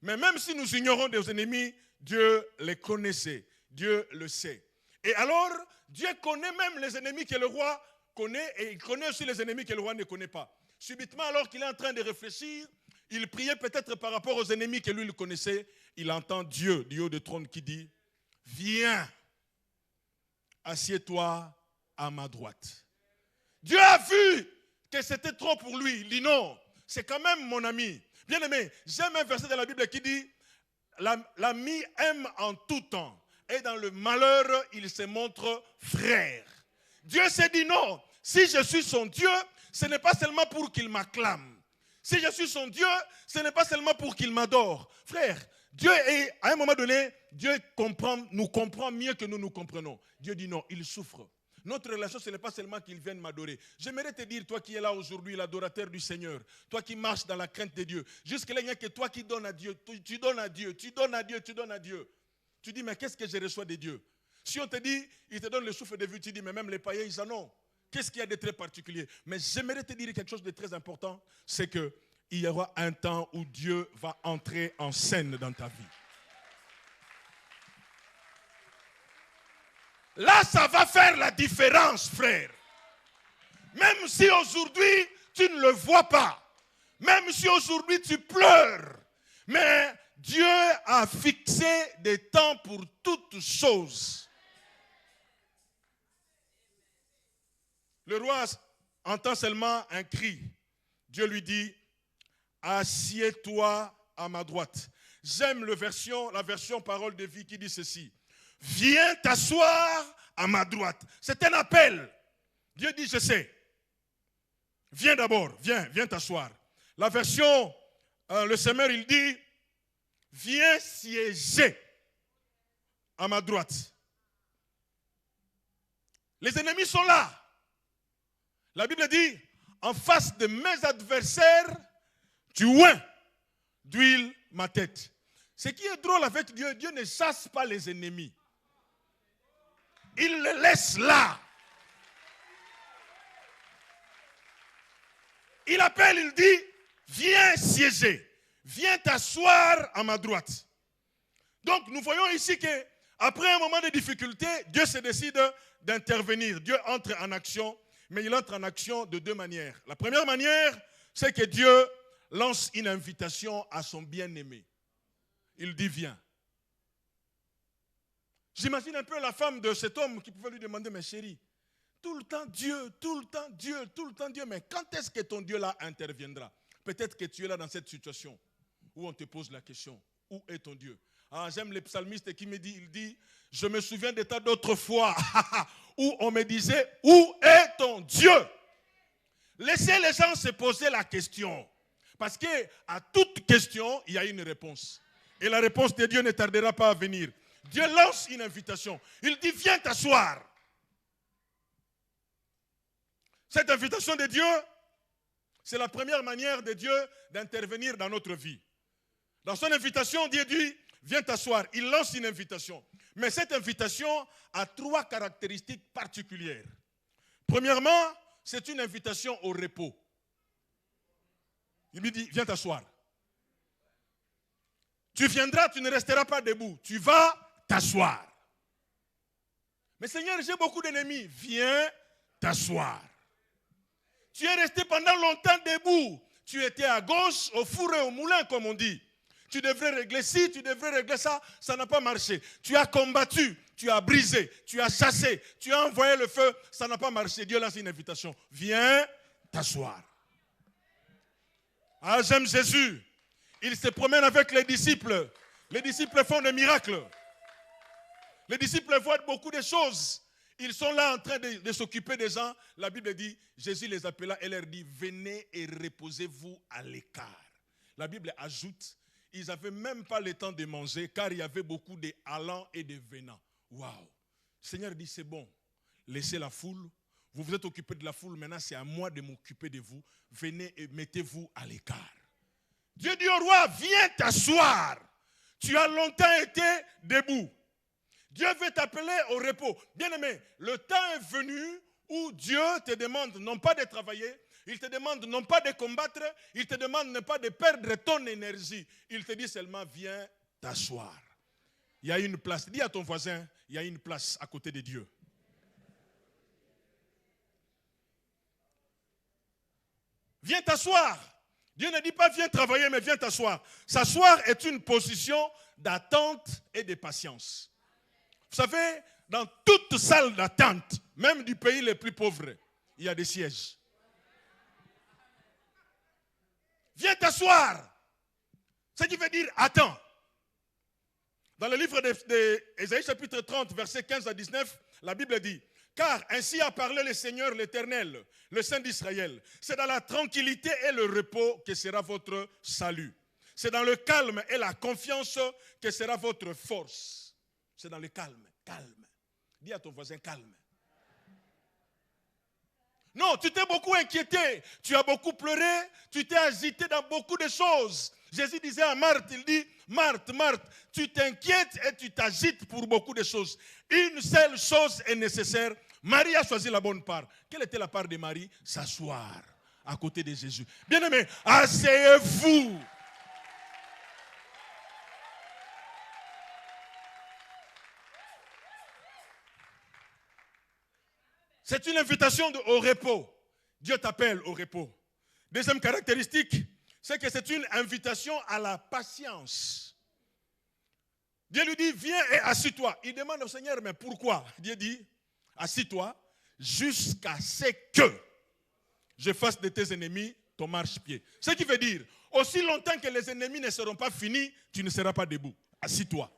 Mais même si nous ignorons des ennemis, Dieu les connaissait. Dieu le sait. Et alors, Dieu connaît même les ennemis que le roi connaît et il connaît aussi les ennemis que le roi ne connaît pas. Subitement, alors qu'il est en train de réfléchir, il priait peut-être par rapport aux ennemis que lui il connaissait. Il entend Dieu du haut du trône qui dit, viens. assieds-toi à ma droite. Dieu a vu que c'était trop pour lui. Il dit non, c'est quand même mon ami. Bien aimé, j'aime un verset de la Bible qui dit, l'ami aime en tout temps. Et dans le malheur, il se montre frère. Dieu s'est dit non, si je suis son Dieu, ce n'est pas seulement pour qu'il m'acclame. Si je suis son Dieu, ce n'est pas seulement pour qu'il m'adore. Frère, Dieu est, à un moment donné, Dieu nous comprend mieux que nous nous comprenons. Dieu dit non, il souffre. Notre relation, ce n'est pas seulement qu'il vienne m'adorer. J'aimerais te dire, toi qui es là aujourd'hui, l'adorateur du Seigneur, toi qui marches dans la crainte de Dieu, jusque-là, il n'y a que toi qui donnes à Dieu. Tu donnes à Dieu, tu donnes à Dieu, tu donnes à Dieu. Tu dis, mais qu'est-ce que je reçois de Dieu? Si on te dit, il te donne le souffle de vie, tu dis, mais même les païens, ils en ont. Qu'est-ce qu'il y a de très particulier? Mais j'aimerais te dire quelque chose de très important, c'est qu'il y aura un temps où Dieu va entrer en scène dans ta vie. Là, ça va faire la différence, frère. Même si aujourd'hui, tu ne le vois pas. Même si aujourd'hui, tu pleures. Mais Dieu a fixé des temps pour toutes choses. Le roi entend seulement un cri. Dieu lui dit, assieds-toi à ma droite. J'aime la version parole de vie qui dit ceci. Viens t'asseoir à ma droite. C'est un appel. Dieu dit, je sais. Viens d'abord, viens t'asseoir. La version, le Seigneur, il dit, viens siéger à ma droite. Les ennemis sont là. La Bible dit, en face de mes adversaires, tu oins d'huile ma tête. Ce qui est drôle avec Dieu, Dieu ne chasse pas les ennemis. Il les laisse là. Il appelle, il dit, viens siéger, viens t'asseoir à ma droite. Donc nous voyons ici qu'après un moment de difficulté, Dieu se décide d'intervenir. Dieu entre en action, mais il entre en action de deux manières. La première manière, c'est que Dieu lance une invitation à son bien-aimé. Il dit, viens. J'imagine un peu la femme de cet homme qui pouvait lui demander, mais chérie, tout le temps Dieu, tout le temps Dieu, tout le temps Dieu, mais quand est-ce que ton Dieu là interviendra? Peut-être que tu es là dans cette situation où on te pose la question, où est ton Dieu? Ah, j'aime les psalmistes qui me dit, il dit, je me souviens des tas d'autres fois où on me disait, où est ton Dieu? Laissez les gens se poser la question, parce qu'à toute question, il y a une réponse. Et la réponse de Dieu ne tardera pas à venir. Dieu lance une invitation. Il dit, viens t'asseoir. Cette invitation de Dieu, c'est la première manière de Dieu d'intervenir dans notre vie. Dans son invitation, Dieu dit, viens t'asseoir. Il lance une invitation. Mais cette invitation a trois caractéristiques particulières. Premièrement, c'est une invitation au repos. Il lui dit, viens t'asseoir. Tu viendras, tu ne resteras pas debout. Tu vas t'asseoir. Mais Seigneur, j'ai beaucoup d'ennemis. Viens t'asseoir. Tu es resté pendant longtemps debout. Tu étais à gauche, au four et au moulin, comme on dit. Tu devrais régler ci, tu devrais régler ça. Ça n'a pas marché. Tu as combattu, tu as brisé, tu as chassé, tu as envoyé le feu. Ça n'a pas marché. Dieu lance une invitation. Viens t'asseoir. Ah, j'aime Jésus. Il se promène avec les disciples. Les disciples font des miracles. Les disciples voient beaucoup de choses. Ils sont là en train de s'occuper des gens. La Bible dit, Jésus les appela et leur dit, venez et reposez-vous à l'écart. La Bible ajoute, ils n'avaient même pas le temps de manger car il y avait beaucoup de allants et de venants. Waouh! Le Seigneur dit, c'est bon, laissez la foule. Vous vous êtes occupé de la foule, maintenant c'est à moi de m'occuper de vous. Venez et mettez-vous à l'écart. Dieu dit au roi, viens t'asseoir. Tu as longtemps été debout. Dieu veut t'appeler au repos. Bien-aimé, le temps est venu où Dieu te demande non pas de travailler, il te demande non pas de combattre, il te demande non pas de perdre ton énergie. Il te dit seulement, viens t'asseoir. Il y a une place. Dis à ton voisin, il y a une place à côté de Dieu. Viens t'asseoir. Dieu ne dit pas viens travailler, mais viens t'asseoir. S'asseoir est une position d'attente et de patience. Vous savez, dans toute salle d'attente, même du pays les plus pauvres, il y a des sièges. Viens t'asseoir. Ce qui veut dire attends. Dans le livre d'Ésaïe chapitre 30, versets 15 à 19, la Bible dit: car ainsi a parlé le Seigneur l'Éternel, le Saint d'Israël. C'est dans la tranquillité et le repos que sera votre salut. C'est dans le calme et la confiance que sera votre force. C'est dans le calme, calme. Dis à ton voisin calme. Non, tu t'es beaucoup inquiété, tu as beaucoup pleuré, tu t'es agité dans beaucoup de choses. Jésus disait à Marthe, il dit: Marthe, Marthe, tu t'inquiètes et tu t'agites pour beaucoup de choses. Une seule chose est nécessaire. Marie a choisi la bonne part. Quelle était la part de Marie? S'asseoir à côté de Jésus. Bien-aimés, asseyez-vous. C'est une invitation au repos. Dieu t'appelle au repos. Deuxième caractéristique, c'est que c'est une invitation à la patience. Dieu lui dit: viens et assis-toi. Il demande au Seigneur: mais pourquoi? Dieu dit: assis-toi jusqu'à ce que je fasse de tes ennemis ton marchepied. Ce qui veut dire, aussi longtemps que les ennemis ne seront pas finis, tu ne seras pas debout. Assis-toi.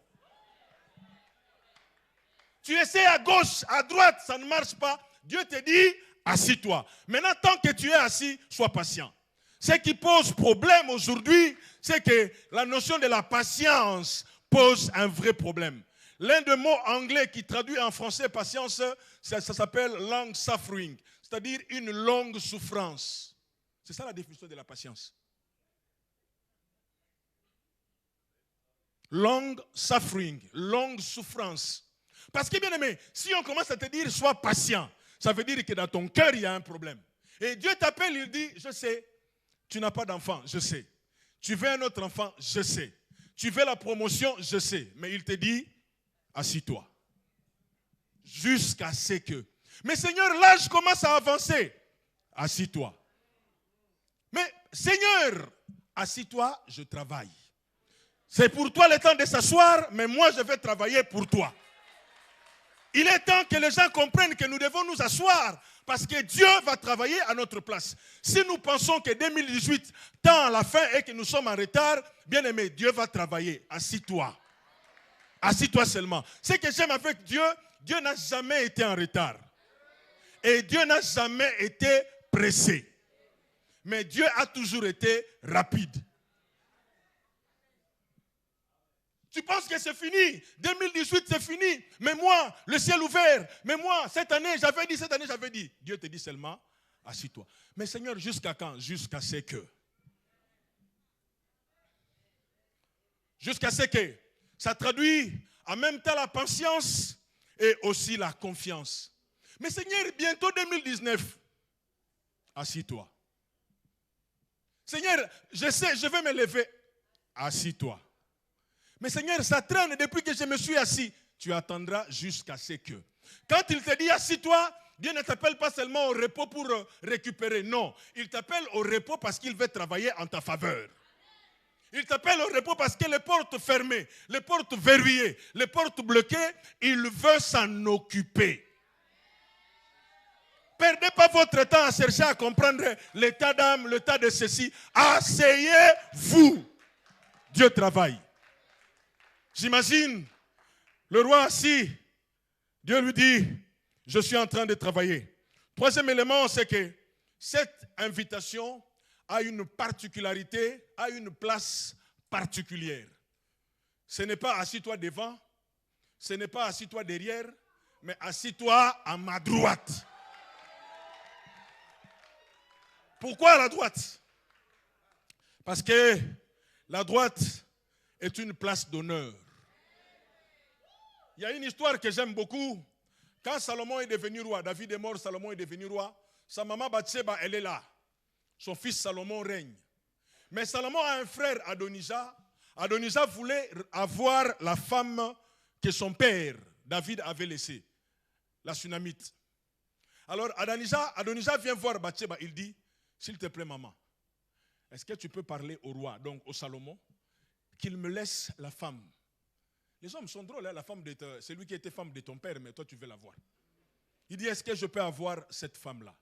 Tu essaies à gauche, à droite, ça ne marche pas. Dieu te dit: assis-toi. Maintenant, tant que tu es assis, sois patient. Ce qui pose problème aujourd'hui, c'est que la notion de la patience pose un vrai problème. L'un des mots anglais qui traduit en français patience, ça s'appelle long suffering, c'est-à-dire une longue souffrance. C'est ça la définition de la patience. Long suffering, longue souffrance. Parce que, bien aimé, si on commence à te dire sois patient, ça veut dire que dans ton cœur, il y a un problème. Et Dieu t'appelle, il dit: je sais, tu n'as pas d'enfant, je sais. Tu veux un autre enfant, je sais. Tu veux la promotion, je sais. Mais il te dit: assis-toi. Jusqu'à ce que. Mais Seigneur, l'âge commence à avancer. Assis-toi. Mais Seigneur, assis-toi, je travaille. C'est pour toi le temps de s'asseoir, mais moi je vais travailler pour toi. Il est temps que les gens comprennent que nous devons nous asseoir parce que Dieu va travailler à notre place. Si nous pensons que 2018 tend à la fin et que nous sommes en retard, bien aimé, Dieu va travailler. Assis-toi. Assis-toi seulement. Ce que j'aime avec Dieu, Dieu n'a jamais été en retard. Et Dieu n'a jamais été pressé. Mais Dieu a toujours été rapide. Tu penses que c'est fini, 2018 c'est fini, mais moi, le ciel ouvert, mais moi, cette année j'avais dit. Dieu te dit seulement, assis-toi. Mais Seigneur, jusqu'à quand? Jusqu'à ce que. Jusqu'à ce que. Ça traduit en même temps la patience et aussi la confiance. Mais Seigneur, bientôt 2019, assis-toi. Seigneur, je sais, je vais me lever, assis-toi. Mais Seigneur, ça traîne depuis que je me suis assis. Tu attendras jusqu'à ce que. Quand il te dit assis-toi, Dieu ne t'appelle pas seulement au repos pour récupérer. Non, il t'appelle au repos parce qu'il veut travailler en ta faveur. Il t'appelle au repos parce que les portes fermées, les portes verrouillées, les portes bloquées, il veut s'en occuper. Perdez pas votre temps à chercher à comprendre l'état d'âme, l'état de ceci. Asseyez-vous. Dieu travaille. J'imagine le roi assis, Dieu lui dit: je suis en train de travailler. Troisième élément, c'est que cette invitation a une particularité, a une place particulière. Ce n'est pas assis-toi devant, ce n'est pas assis-toi derrière, mais assis-toi à ma droite. Pourquoi à la droite? Parce que la droite est une place d'honneur. Il y a une histoire que j'aime beaucoup. Quand Salomon est devenu roi, David est mort, Salomon est devenu roi, sa maman Bathsheba, elle est là. Son fils Salomon règne. Mais Salomon a un frère, Adonijah. Adonijah voulait avoir la femme que son père, David, avait laissée, la Sunamite. Alors Adonijah vient voir Bathsheba, il dit: s'il te plaît maman, est-ce que tu peux parler au roi, donc au Salomon, qu'il me laisse la femme Les hommes sont drôles, hein? C'est lui qui était femme de ton père, mais toi tu veux la voir. Il dit, est-ce que je peux avoir cette femme-là?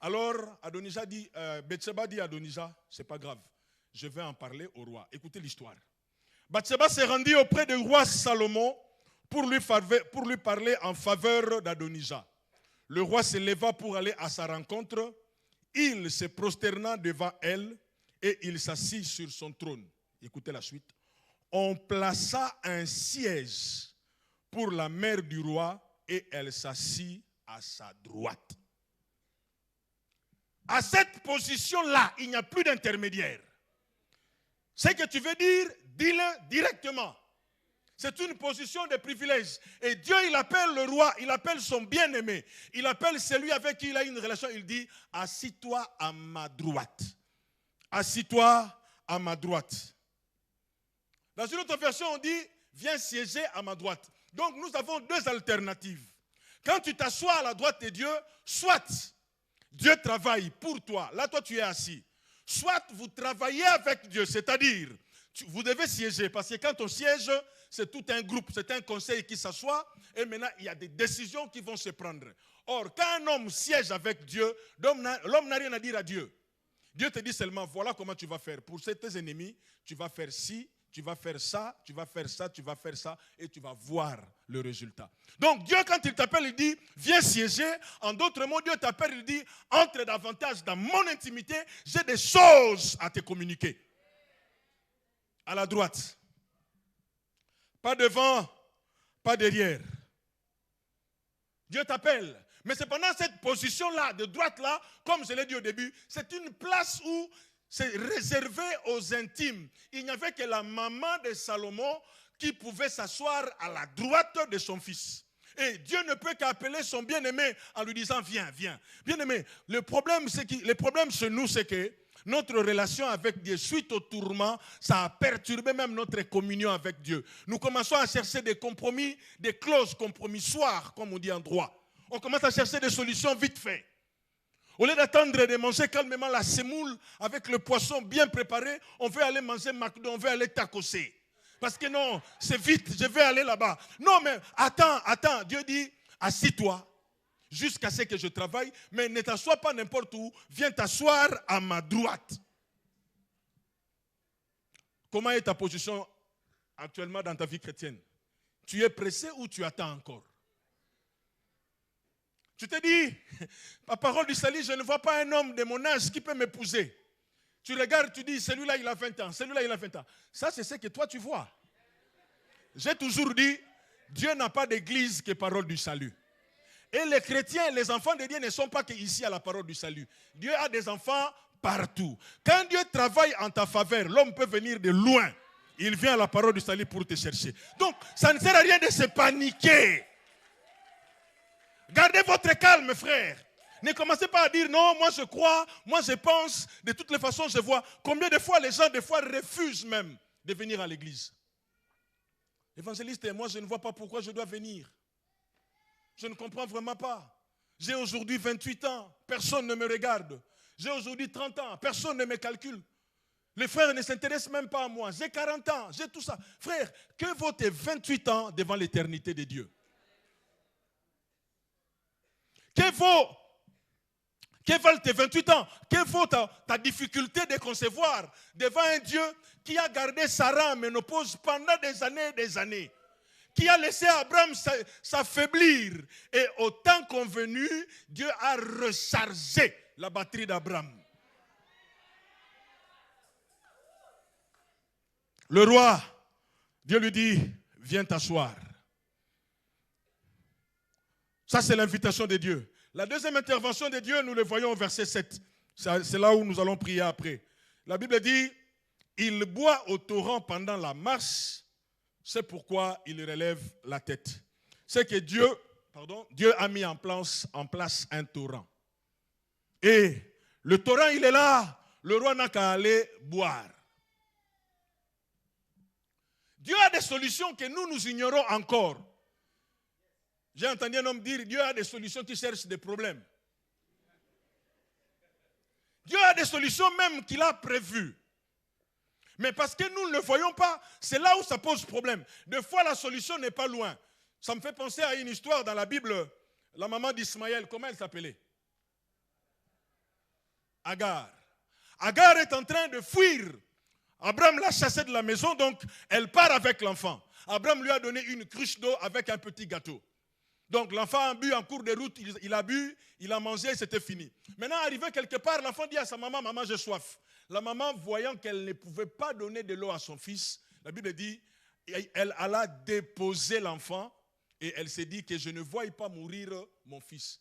Alors, Adonija dit, Bathsheba dit à Adonija, c'est pas grave, je vais en parler au roi. Écoutez l'histoire. Bathsheba s'est rendue auprès du roi Salomon pour lui parler en faveur d'Adonija. Le roi se leva pour aller à sa rencontre. Il se prosterna devant elle et il s'assit sur son trône. Écoutez la suite. On plaça un siège pour la mère du roi et elle s'assit à sa droite. À cette position-là, il n'y a plus d'intermédiaire. Ce que tu veux dire, dis-le directement. C'est une position de privilège. Et Dieu, il appelle le roi, il appelle son bien-aimé. Il appelle celui avec qui il a une relation. Il dit, assis-toi à ma droite. Assis-toi à ma droite. Dans une autre version, on dit, viens siéger à ma droite. Donc, nous avons deux alternatives. Quand tu t'assois à la droite de Dieu, soit Dieu travaille pour toi. Là, toi, tu es assis. Soit vous travaillez avec Dieu, c'est-à-dire, vous devez siéger. Parce que quand on siège, c'est tout un groupe, c'est un conseil qui s'assoit. Et maintenant, il y a des décisions qui vont se prendre. Or, quand un homme siège avec Dieu, l'homme n'a rien à dire à Dieu. Dieu te dit seulement, voilà comment tu vas faire. Pour tes ennemis, tu vas faire ci, tu vas faire ça, tu vas faire ça, tu vas faire ça, et tu vas voir le résultat. Donc Dieu, quand il t'appelle, il dit, viens siéger. En d'autres mots, Dieu t'appelle, il dit, entre davantage dans mon intimité, j'ai des choses à te communiquer. À la droite. Pas devant, pas derrière. Dieu t'appelle. Mais cependant, cette position-là, de droite-là, comme je l'ai dit au début, c'est une place où c'est réservé aux intimes. Il n'y avait que la maman de Salomon qui pouvait s'asseoir à la droite de son fils. Et Dieu ne peut qu'appeler son bien-aimé en lui disant, viens, viens. Bien-aimé, le problème chez nous, c'est que notre relation avec Dieu, suite au tourment, ça a perturbé même notre communion avec Dieu. Nous commençons à chercher des compromis, des clauses compromissoires, comme on dit en droit. On commence à chercher des solutions vite faites. Au lieu d'attendre de manger calmement la semoule avec le poisson bien préparé, on veut aller manger McDo, on veut aller tacosser. Parce que non, c'est vite, je vais aller là-bas. Non, mais attends, Dieu dit, assis-toi jusqu'à ce que je travaille, mais ne t'assois pas n'importe où, viens t'asseoir à ma droite. Comment est ta position actuellement dans ta vie chrétienne? Tu es pressé ou tu attends encore? Tu te dis, par parole du salut, je ne vois pas un homme de mon âge qui peut m'épouser. Tu regardes, tu dis, celui-là il a 20 ans, celui-là il a 20 ans. Ça c'est ce que toi tu vois. J'ai toujours dit, Dieu n'a pas d'église que parole du salut. Et les chrétiens, les enfants de Dieu ne sont pas qu'ici à la parole du salut. Dieu a des enfants partout. Quand Dieu travaille en ta faveur, l'homme peut venir de loin. Il vient à la parole du salut pour te chercher. Donc, ça ne sert à rien de se paniquer. Gardez votre calme, frère. Ne commencez pas à dire non, moi je crois, moi je pense, de toutes les façons je vois. Combien de fois les gens refusent même de venir à l'église. Évangéliste, moi je ne vois pas pourquoi je dois venir. Je ne comprends vraiment pas. J'ai aujourd'hui 28 ans, personne ne me regarde. J'ai aujourd'hui 30 ans, personne ne me calcule. Les frères ne s'intéressent même pas à moi. J'ai 40 ans, j'ai tout ça. Frère, que vaut tes 28 ans devant l'éternité de Dieu? Que valent tes 28 ans? Que vaut ta difficulté de concevoir devant un Dieu qui a gardé Sarah en ménopause pendant des années et des années? Qui a laissé Abraham s'affaiblir. Et au temps convenu, Dieu a rechargé la batterie d'Abraham. Le roi, Dieu lui dit, viens t'asseoir. Ça, c'est l'invitation de Dieu. La deuxième intervention de Dieu, nous le voyons au verset 7. C'est là où nous allons prier après. La Bible dit, il boit au torrent pendant la marche, c'est pourquoi il relève la tête. C'est que Dieu a mis en place un torrent. Et le torrent, il est là, le roi n'a qu'à aller boire. Dieu a des solutions que nous ignorons encore. J'ai entendu un homme dire, Dieu a des solutions qui cherchent des problèmes. Dieu a des solutions même qu'il a prévues. Mais parce que nous ne le voyons pas, c'est là où ça pose problème. Des fois, la solution n'est pas loin. Ça me fait penser à une histoire dans la Bible. La maman d'Ismaël, comment elle s'appelait? Agar. Agar est en train de fuir. Abraham l'a chassée de la maison, donc elle part avec l'enfant. Abraham lui a donné une cruche d'eau avec un petit gâteau. Donc l'enfant a bu en cours de route, il a bu, il a mangé, c'était fini. Maintenant, arrivé quelque part, l'enfant dit à sa maman, maman, j'ai soif. La maman, voyant qu'elle ne pouvait pas donner de l'eau à son fils, la Bible dit, elle alla déposer l'enfant et elle s'est dit que je ne voie pas mourir mon fils.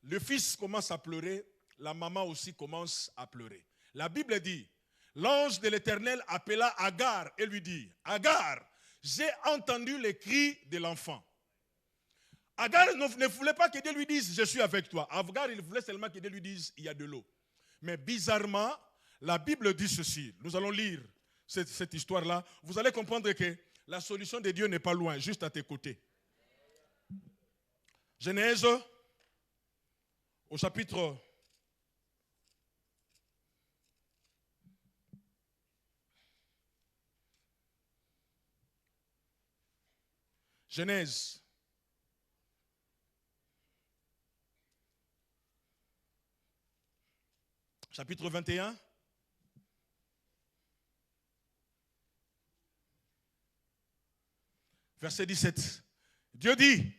Le fils commence à pleurer, la maman aussi commence à pleurer. La Bible dit, l'ange de l'Éternel appela Agar et lui dit, Agar, j'ai entendu les cris de l'enfant. Agar ne voulait pas que Dieu lui dise, je suis avec toi. Agar, il voulait seulement que Dieu lui dise, il y a de l'eau. Mais bizarrement, la Bible dit ceci. Nous allons lire cette histoire-là. Vous allez comprendre que la solution de Dieu n'est pas loin, juste à tes côtés. Genèse, au chapitre 21. Verset 17. Dieu dit,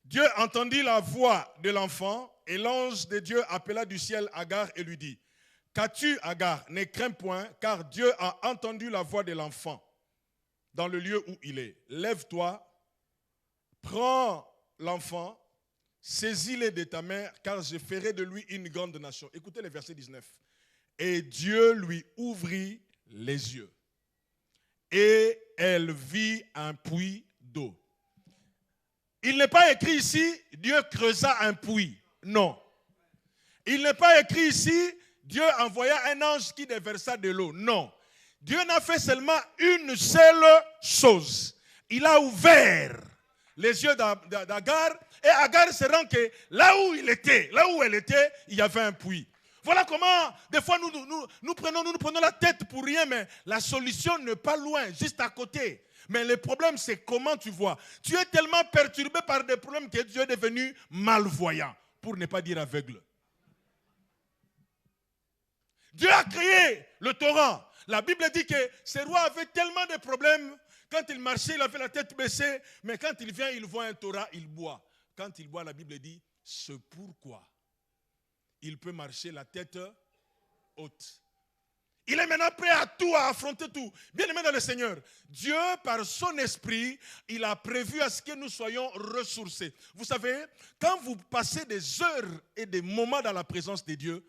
Dieu entendit la voix de l'enfant et l'ange de Dieu appela du ciel Agar et lui dit, qu'as-tu Agar, ne crains point, car Dieu a entendu la voix de l'enfant dans le lieu où il est. Lève-toi, prends l'enfant, saisis-le de ta main, car je ferai de lui une grande nation. Écoutez le verset 19. Et Dieu lui ouvrit les yeux. Et elle vit un puits d'eau. Il n'est pas écrit ici, Dieu creusa un puits. Non. Il n'est pas écrit ici, Dieu envoya un ange qui déversa de l'eau. Non. Dieu n'a fait seulement une seule chose. Il a ouvert les yeux d'Agar et Agar se rend que là où elle était, il y avait un puits. Voilà comment, des fois, nous prenons la tête pour rien, mais la solution n'est pas loin, juste à côté. Mais le problème, c'est comment tu vois. Tu es tellement perturbé par des problèmes que tu es devenu malvoyant, pour ne pas dire aveugle. Dieu a créé le torrent. La Bible dit que ce roi avait tellement de problèmes. Quand il marchait, il avait la tête baissée. Mais quand il vient, il voit un torrent, il boit. Quand il boit, la Bible dit, c'est pourquoi il peut marcher la tête haute. Il est maintenant prêt à tout, à affronter tout. Bien aimé dans le Seigneur, Dieu, par son esprit, il a prévu à ce que nous soyons ressourcés. Vous savez, quand vous passez des heures et des moments dans la présence de Dieu,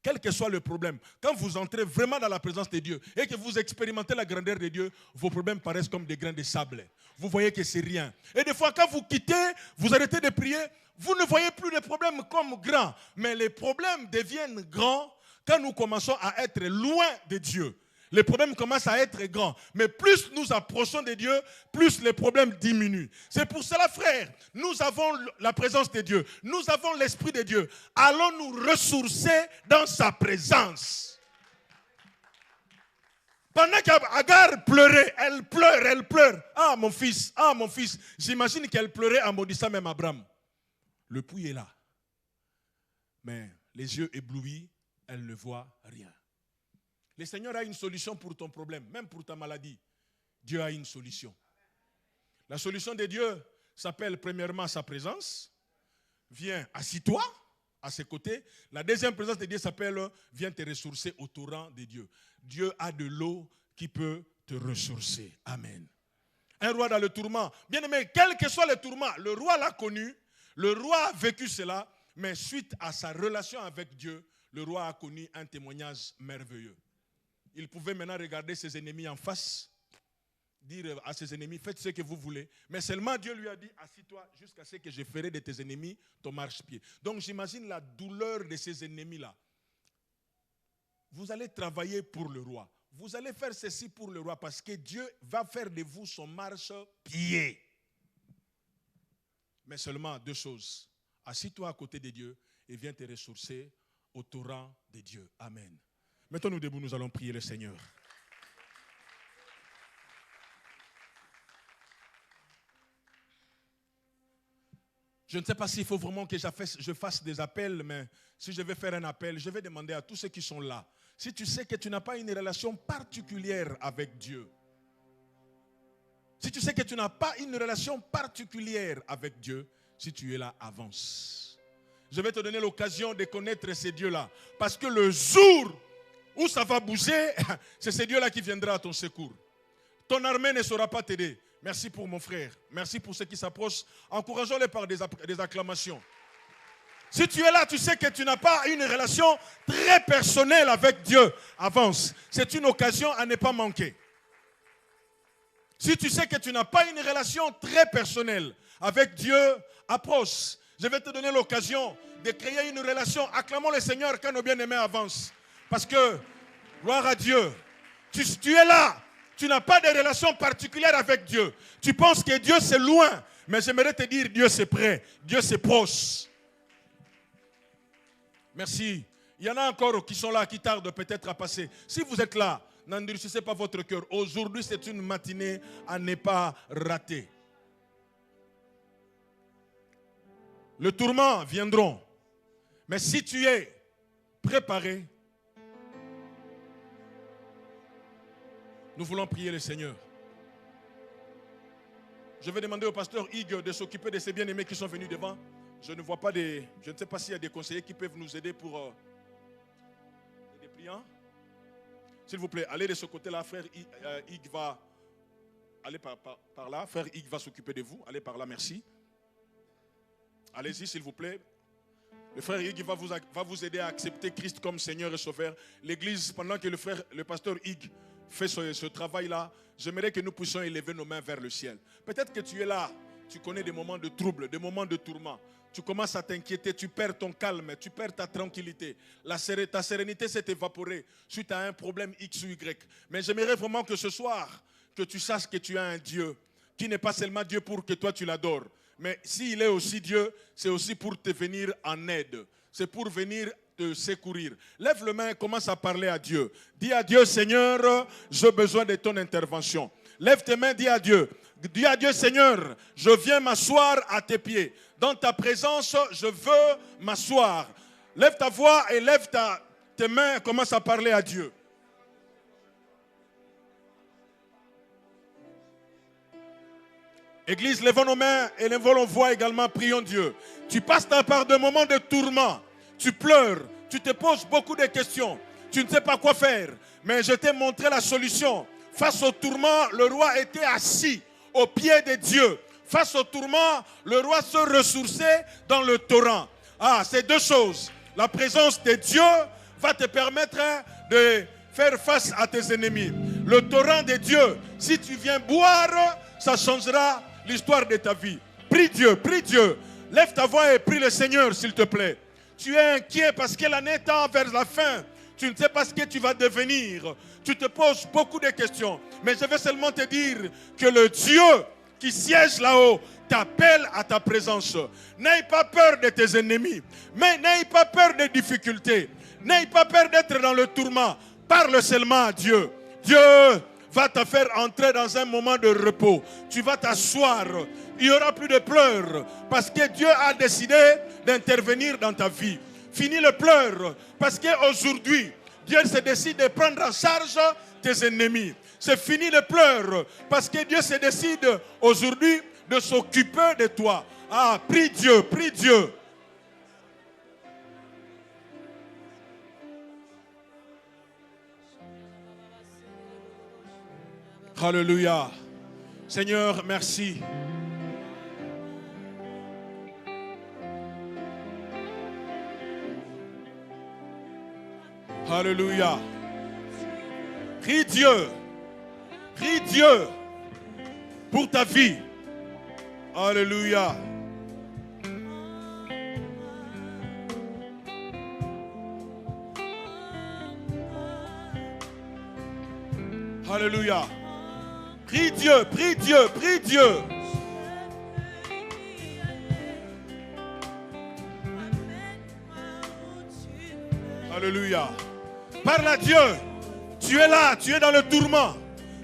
quel que soit le problème, quand vous entrez vraiment dans la présence de Dieu et que vous expérimentez la grandeur de Dieu, vos problèmes paraissent comme des grains de sable. Vous voyez que c'est rien. Et des fois, quand vous quittez, vous arrêtez de prier, vous ne voyez plus les problèmes comme grands. Mais les problèmes deviennent grands quand nous commençons à être loin de Dieu. Les problèmes commencent à être grands. Mais plus nous approchons de Dieu, plus les problèmes diminuent. C'est pour cela, frère, nous avons la présence de Dieu. Nous avons l'Esprit de Dieu. Allons nous ressourcer dans sa présence. Pendant qu'Agar pleurait, elle pleure. Ah mon fils. J'imagine qu'elle pleurait en maudissant même Abraham. Le puits est là. Mais les yeux éblouis, elle ne voit rien. Le Seigneur a une solution pour ton problème, même pour ta maladie. Dieu a une solution. La solution de Dieu s'appelle premièrement sa présence. Viens, assis-toi à ses côtés. La deuxième présence de Dieu s'appelle viens te ressourcer au torrent de Dieu. Dieu a de l'eau qui peut te ressourcer. Amen. Un roi dans le tourment. Bien aimé, quel que soit le tourment, le roi l'a connu, le roi a vécu cela, mais suite à sa relation avec Dieu, le roi a connu un témoignage merveilleux. Il pouvait maintenant regarder ses ennemis en face, dire à ses ennemis, faites ce que vous voulez. Mais seulement Dieu lui a dit, assis-toi jusqu'à ce que je ferai de tes ennemis ton marchepied. Donc j'imagine la douleur de ces ennemis-là. Vous allez travailler pour le roi. Vous allez faire ceci pour le roi parce que Dieu va faire de vous son marchepied. Mais seulement deux choses. Assis-toi à côté de Dieu et viens te ressourcer au torrent de Dieu. Amen. Mettons-nous debout, nous allons prier le Seigneur. Je ne sais pas s'il faut vraiment que je fasse des appels, mais si je vais faire un appel, je vais demander à tous ceux qui sont là, si tu sais que tu n'as pas une relation particulière avec Dieu, si tu sais que tu n'as pas une relation particulière avec Dieu, si tu es là, avance. Je vais te donner l'occasion de connaître ces dieux-là, parce que le jour où ça va bouger, c'est ces dieux-là qui viendra à ton secours. Ton armée ne saura pas t'aider. Merci pour mon frère. Merci pour ceux qui s'approchent. Encourageons-les par des acclamations. Si tu es là, tu sais que tu n'as pas une relation très personnelle avec Dieu. Avance. C'est une occasion à ne pas manquer. Si tu sais que tu n'as pas une relation très personnelle avec Dieu, approche. Je vais te donner l'occasion de créer une relation. Acclamons le Seigneur quand nos bien-aimés avancent. Parce que, gloire à Dieu, tu es là. Tu n'as pas de relation particulière avec Dieu. Tu penses que Dieu c'est loin. Mais j'aimerais te dire, Dieu c'est près. Dieu c'est proche. Merci. Il y en a encore qui sont là, qui tardent peut-être à passer. Si vous êtes là, n'endurcissez pas votre cœur. Aujourd'hui, c'est une matinée à ne pas rater. Le tourment viendront. Mais si tu es préparé, nous voulons prier le Seigneur. Je vais demander au pasteur Hugues de s'occuper de ces bien-aimés qui sont venus devant. Je ne vois pas je ne sais pas s'il y a des conseillers qui peuvent nous aider pour des priants. S'il vous plaît, allez de ce côté-là. Frère Hugues va aller par là. Frère Hugues va s'occuper de vous. Allez par là, merci. Allez-y, s'il vous plaît. Le frère Hugues va vous aider à accepter Christ comme Seigneur et Sauveur. L'Église, pendant que le pasteur Hugues fait ce travail-là, j'aimerais que nous puissions élever nos mains vers le ciel. Peut-être que tu es là, tu connais des moments de trouble, des moments de tourment. Tu commences à t'inquiéter, tu perds ton calme, tu perds ta tranquillité. Ta sérénité s'est évaporée suite à un problème X ou Y. Mais j'aimerais vraiment que ce soir, que tu saches que tu as un Dieu qui n'est pas seulement Dieu pour que toi tu l'adores. Mais s'il est aussi Dieu, c'est aussi pour te venir en aide. C'est pour venir te secourir. Lève le main et commence à parler à Dieu. Dis à Dieu, Seigneur, j'ai besoin de ton intervention. Lève tes mains, dis à Dieu. Dis à Dieu, Seigneur, je viens m'asseoir à tes pieds. Dans ta présence, je veux m'asseoir. Lève ta voix et lève tes mains et commence à parler à Dieu. Église, levons nos mains et levons nos voix également, prions Dieu. Tu passes par des moments de tourment. Tu pleures, tu te poses beaucoup de questions. Tu ne sais pas quoi faire. Mais je t'ai montré la solution. Face au tourment, le roi était assis au pied de Dieu. Face au tourment, le roi se ressourçait dans le torrent. Ah, c'est deux choses. La présence de Dieu va te permettre de faire face à tes ennemis. Le torrent de Dieu, si tu viens boire, ça changera l'histoire de ta vie. Prie Dieu, prie Dieu. Lève ta voix et prie le Seigneur, s'il te plaît. Tu es inquiet parce que l'année tend vers la fin. Tu ne sais pas ce que tu vas devenir. Tu te poses beaucoup de questions. Mais je vais seulement te dire que le Dieu qui siège là-haut t'appelle à ta présence. N'aie pas peur de tes ennemis. Mais n'aie pas peur des difficultés. N'aie pas peur d'être dans le tourment. Parle seulement à Dieu. Dieu va te faire entrer dans un moment de repos. Tu vas t'asseoir. Il n'y aura plus de pleurs parce que Dieu a décidé d'intervenir dans ta vie. Fini le pleur parce qu'aujourd'hui, Dieu se décide de prendre en charge tes ennemis. C'est fini le pleur parce que Dieu se décide aujourd'hui de s'occuper de toi. Ah, prie Dieu, prie Dieu. Alléluia. Seigneur, merci. Alléluia. Prie Dieu. Prie Dieu pour ta vie. Alléluia. Alléluia. Prie Dieu, prie Dieu, prie Dieu. Alléluia. Parle à Dieu. Tu es là, tu es dans le tourment.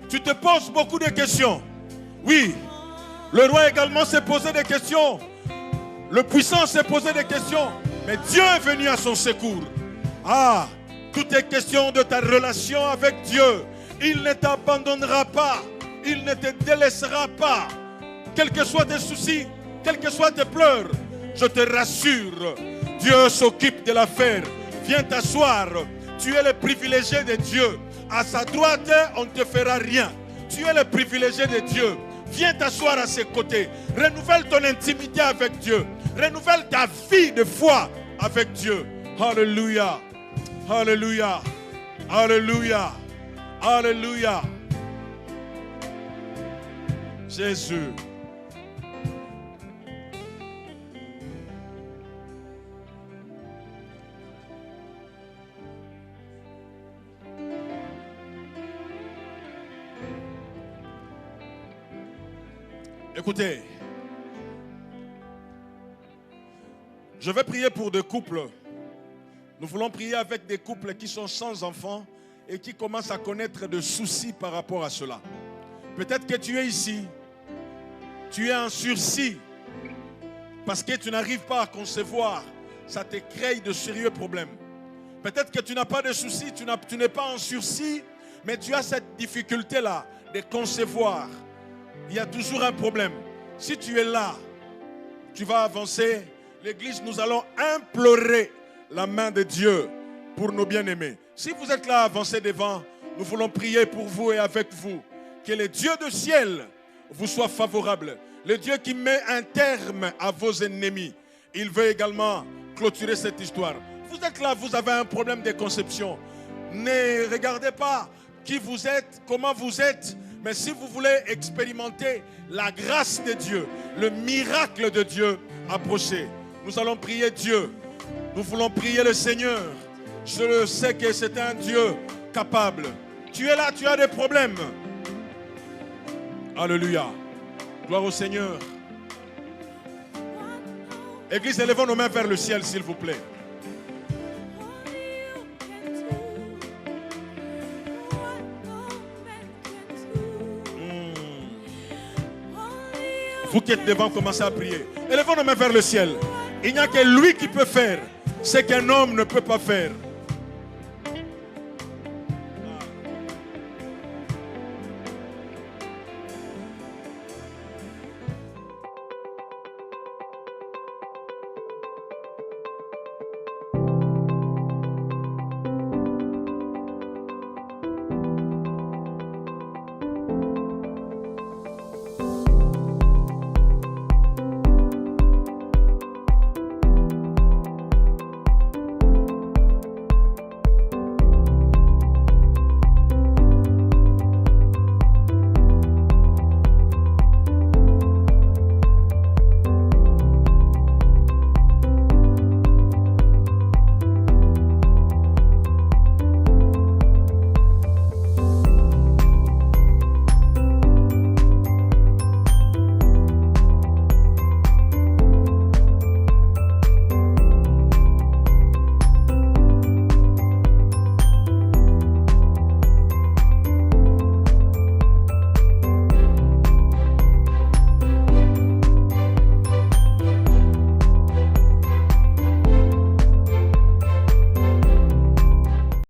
Tu te poses beaucoup de questions. Oui, le roi également s'est posé des questions. Le puissant s'est posé des questions. Mais Dieu est venu à son secours. Ah, tout est question de ta relation avec Dieu. Il ne t'abandonnera pas. Il ne te délaissera pas. Quels que soient tes soucis, quels que soient tes pleurs, je te rassure, Dieu s'occupe de l'affaire. Viens t'asseoir. Tu es le privilégié de Dieu. À sa droite, on ne te fera rien. Tu es le privilégié de Dieu. Viens t'asseoir à ses côtés. Renouvelle ton intimité avec Dieu. Renouvelle ta vie de foi avec Dieu. Alléluia. Alléluia. Alléluia. Alléluia. Jésus. Écoutez, je vais prier pour des couples. Nous voulons prier avec des couples qui sont sans enfants et qui commencent à connaître des soucis par rapport à cela. Peut-être que tu es ici, tu es en sursis parce que tu n'arrives pas à concevoir. Ça te crée de sérieux problèmes. Peut-être que tu n'as pas de soucis, tu n'es pas en sursis, mais tu as cette difficulté-là de concevoir. Il y a toujours un problème. Si tu es là, tu vas avancer. L'église, nous allons implorer la main de Dieu pour nos bien-aimés. Si vous êtes là, avancez devant. Nous voulons prier pour vous et avec vous. Que le Dieu du ciel vous soit favorable. Le Dieu qui met un terme à vos ennemis. Il veut également clôturer cette histoire. Vous êtes là, vous avez un problème de conception. Ne regardez pas qui vous êtes, comment vous êtes. Mais si vous voulez expérimenter la grâce de Dieu, le miracle de Dieu, approchez. Nous allons prier Dieu. Nous voulons prier le Seigneur. Je sais que c'est un Dieu capable. Tu es là, tu as des problèmes. Alléluia. Gloire au Seigneur. Église, élevons nos mains vers le ciel, s'il vous plaît. Vous qui êtes devant, commencez à prier. Élevons nos mains vers le ciel. Il n'y a que lui qui peut faire ce qu'un homme ne peut pas faire.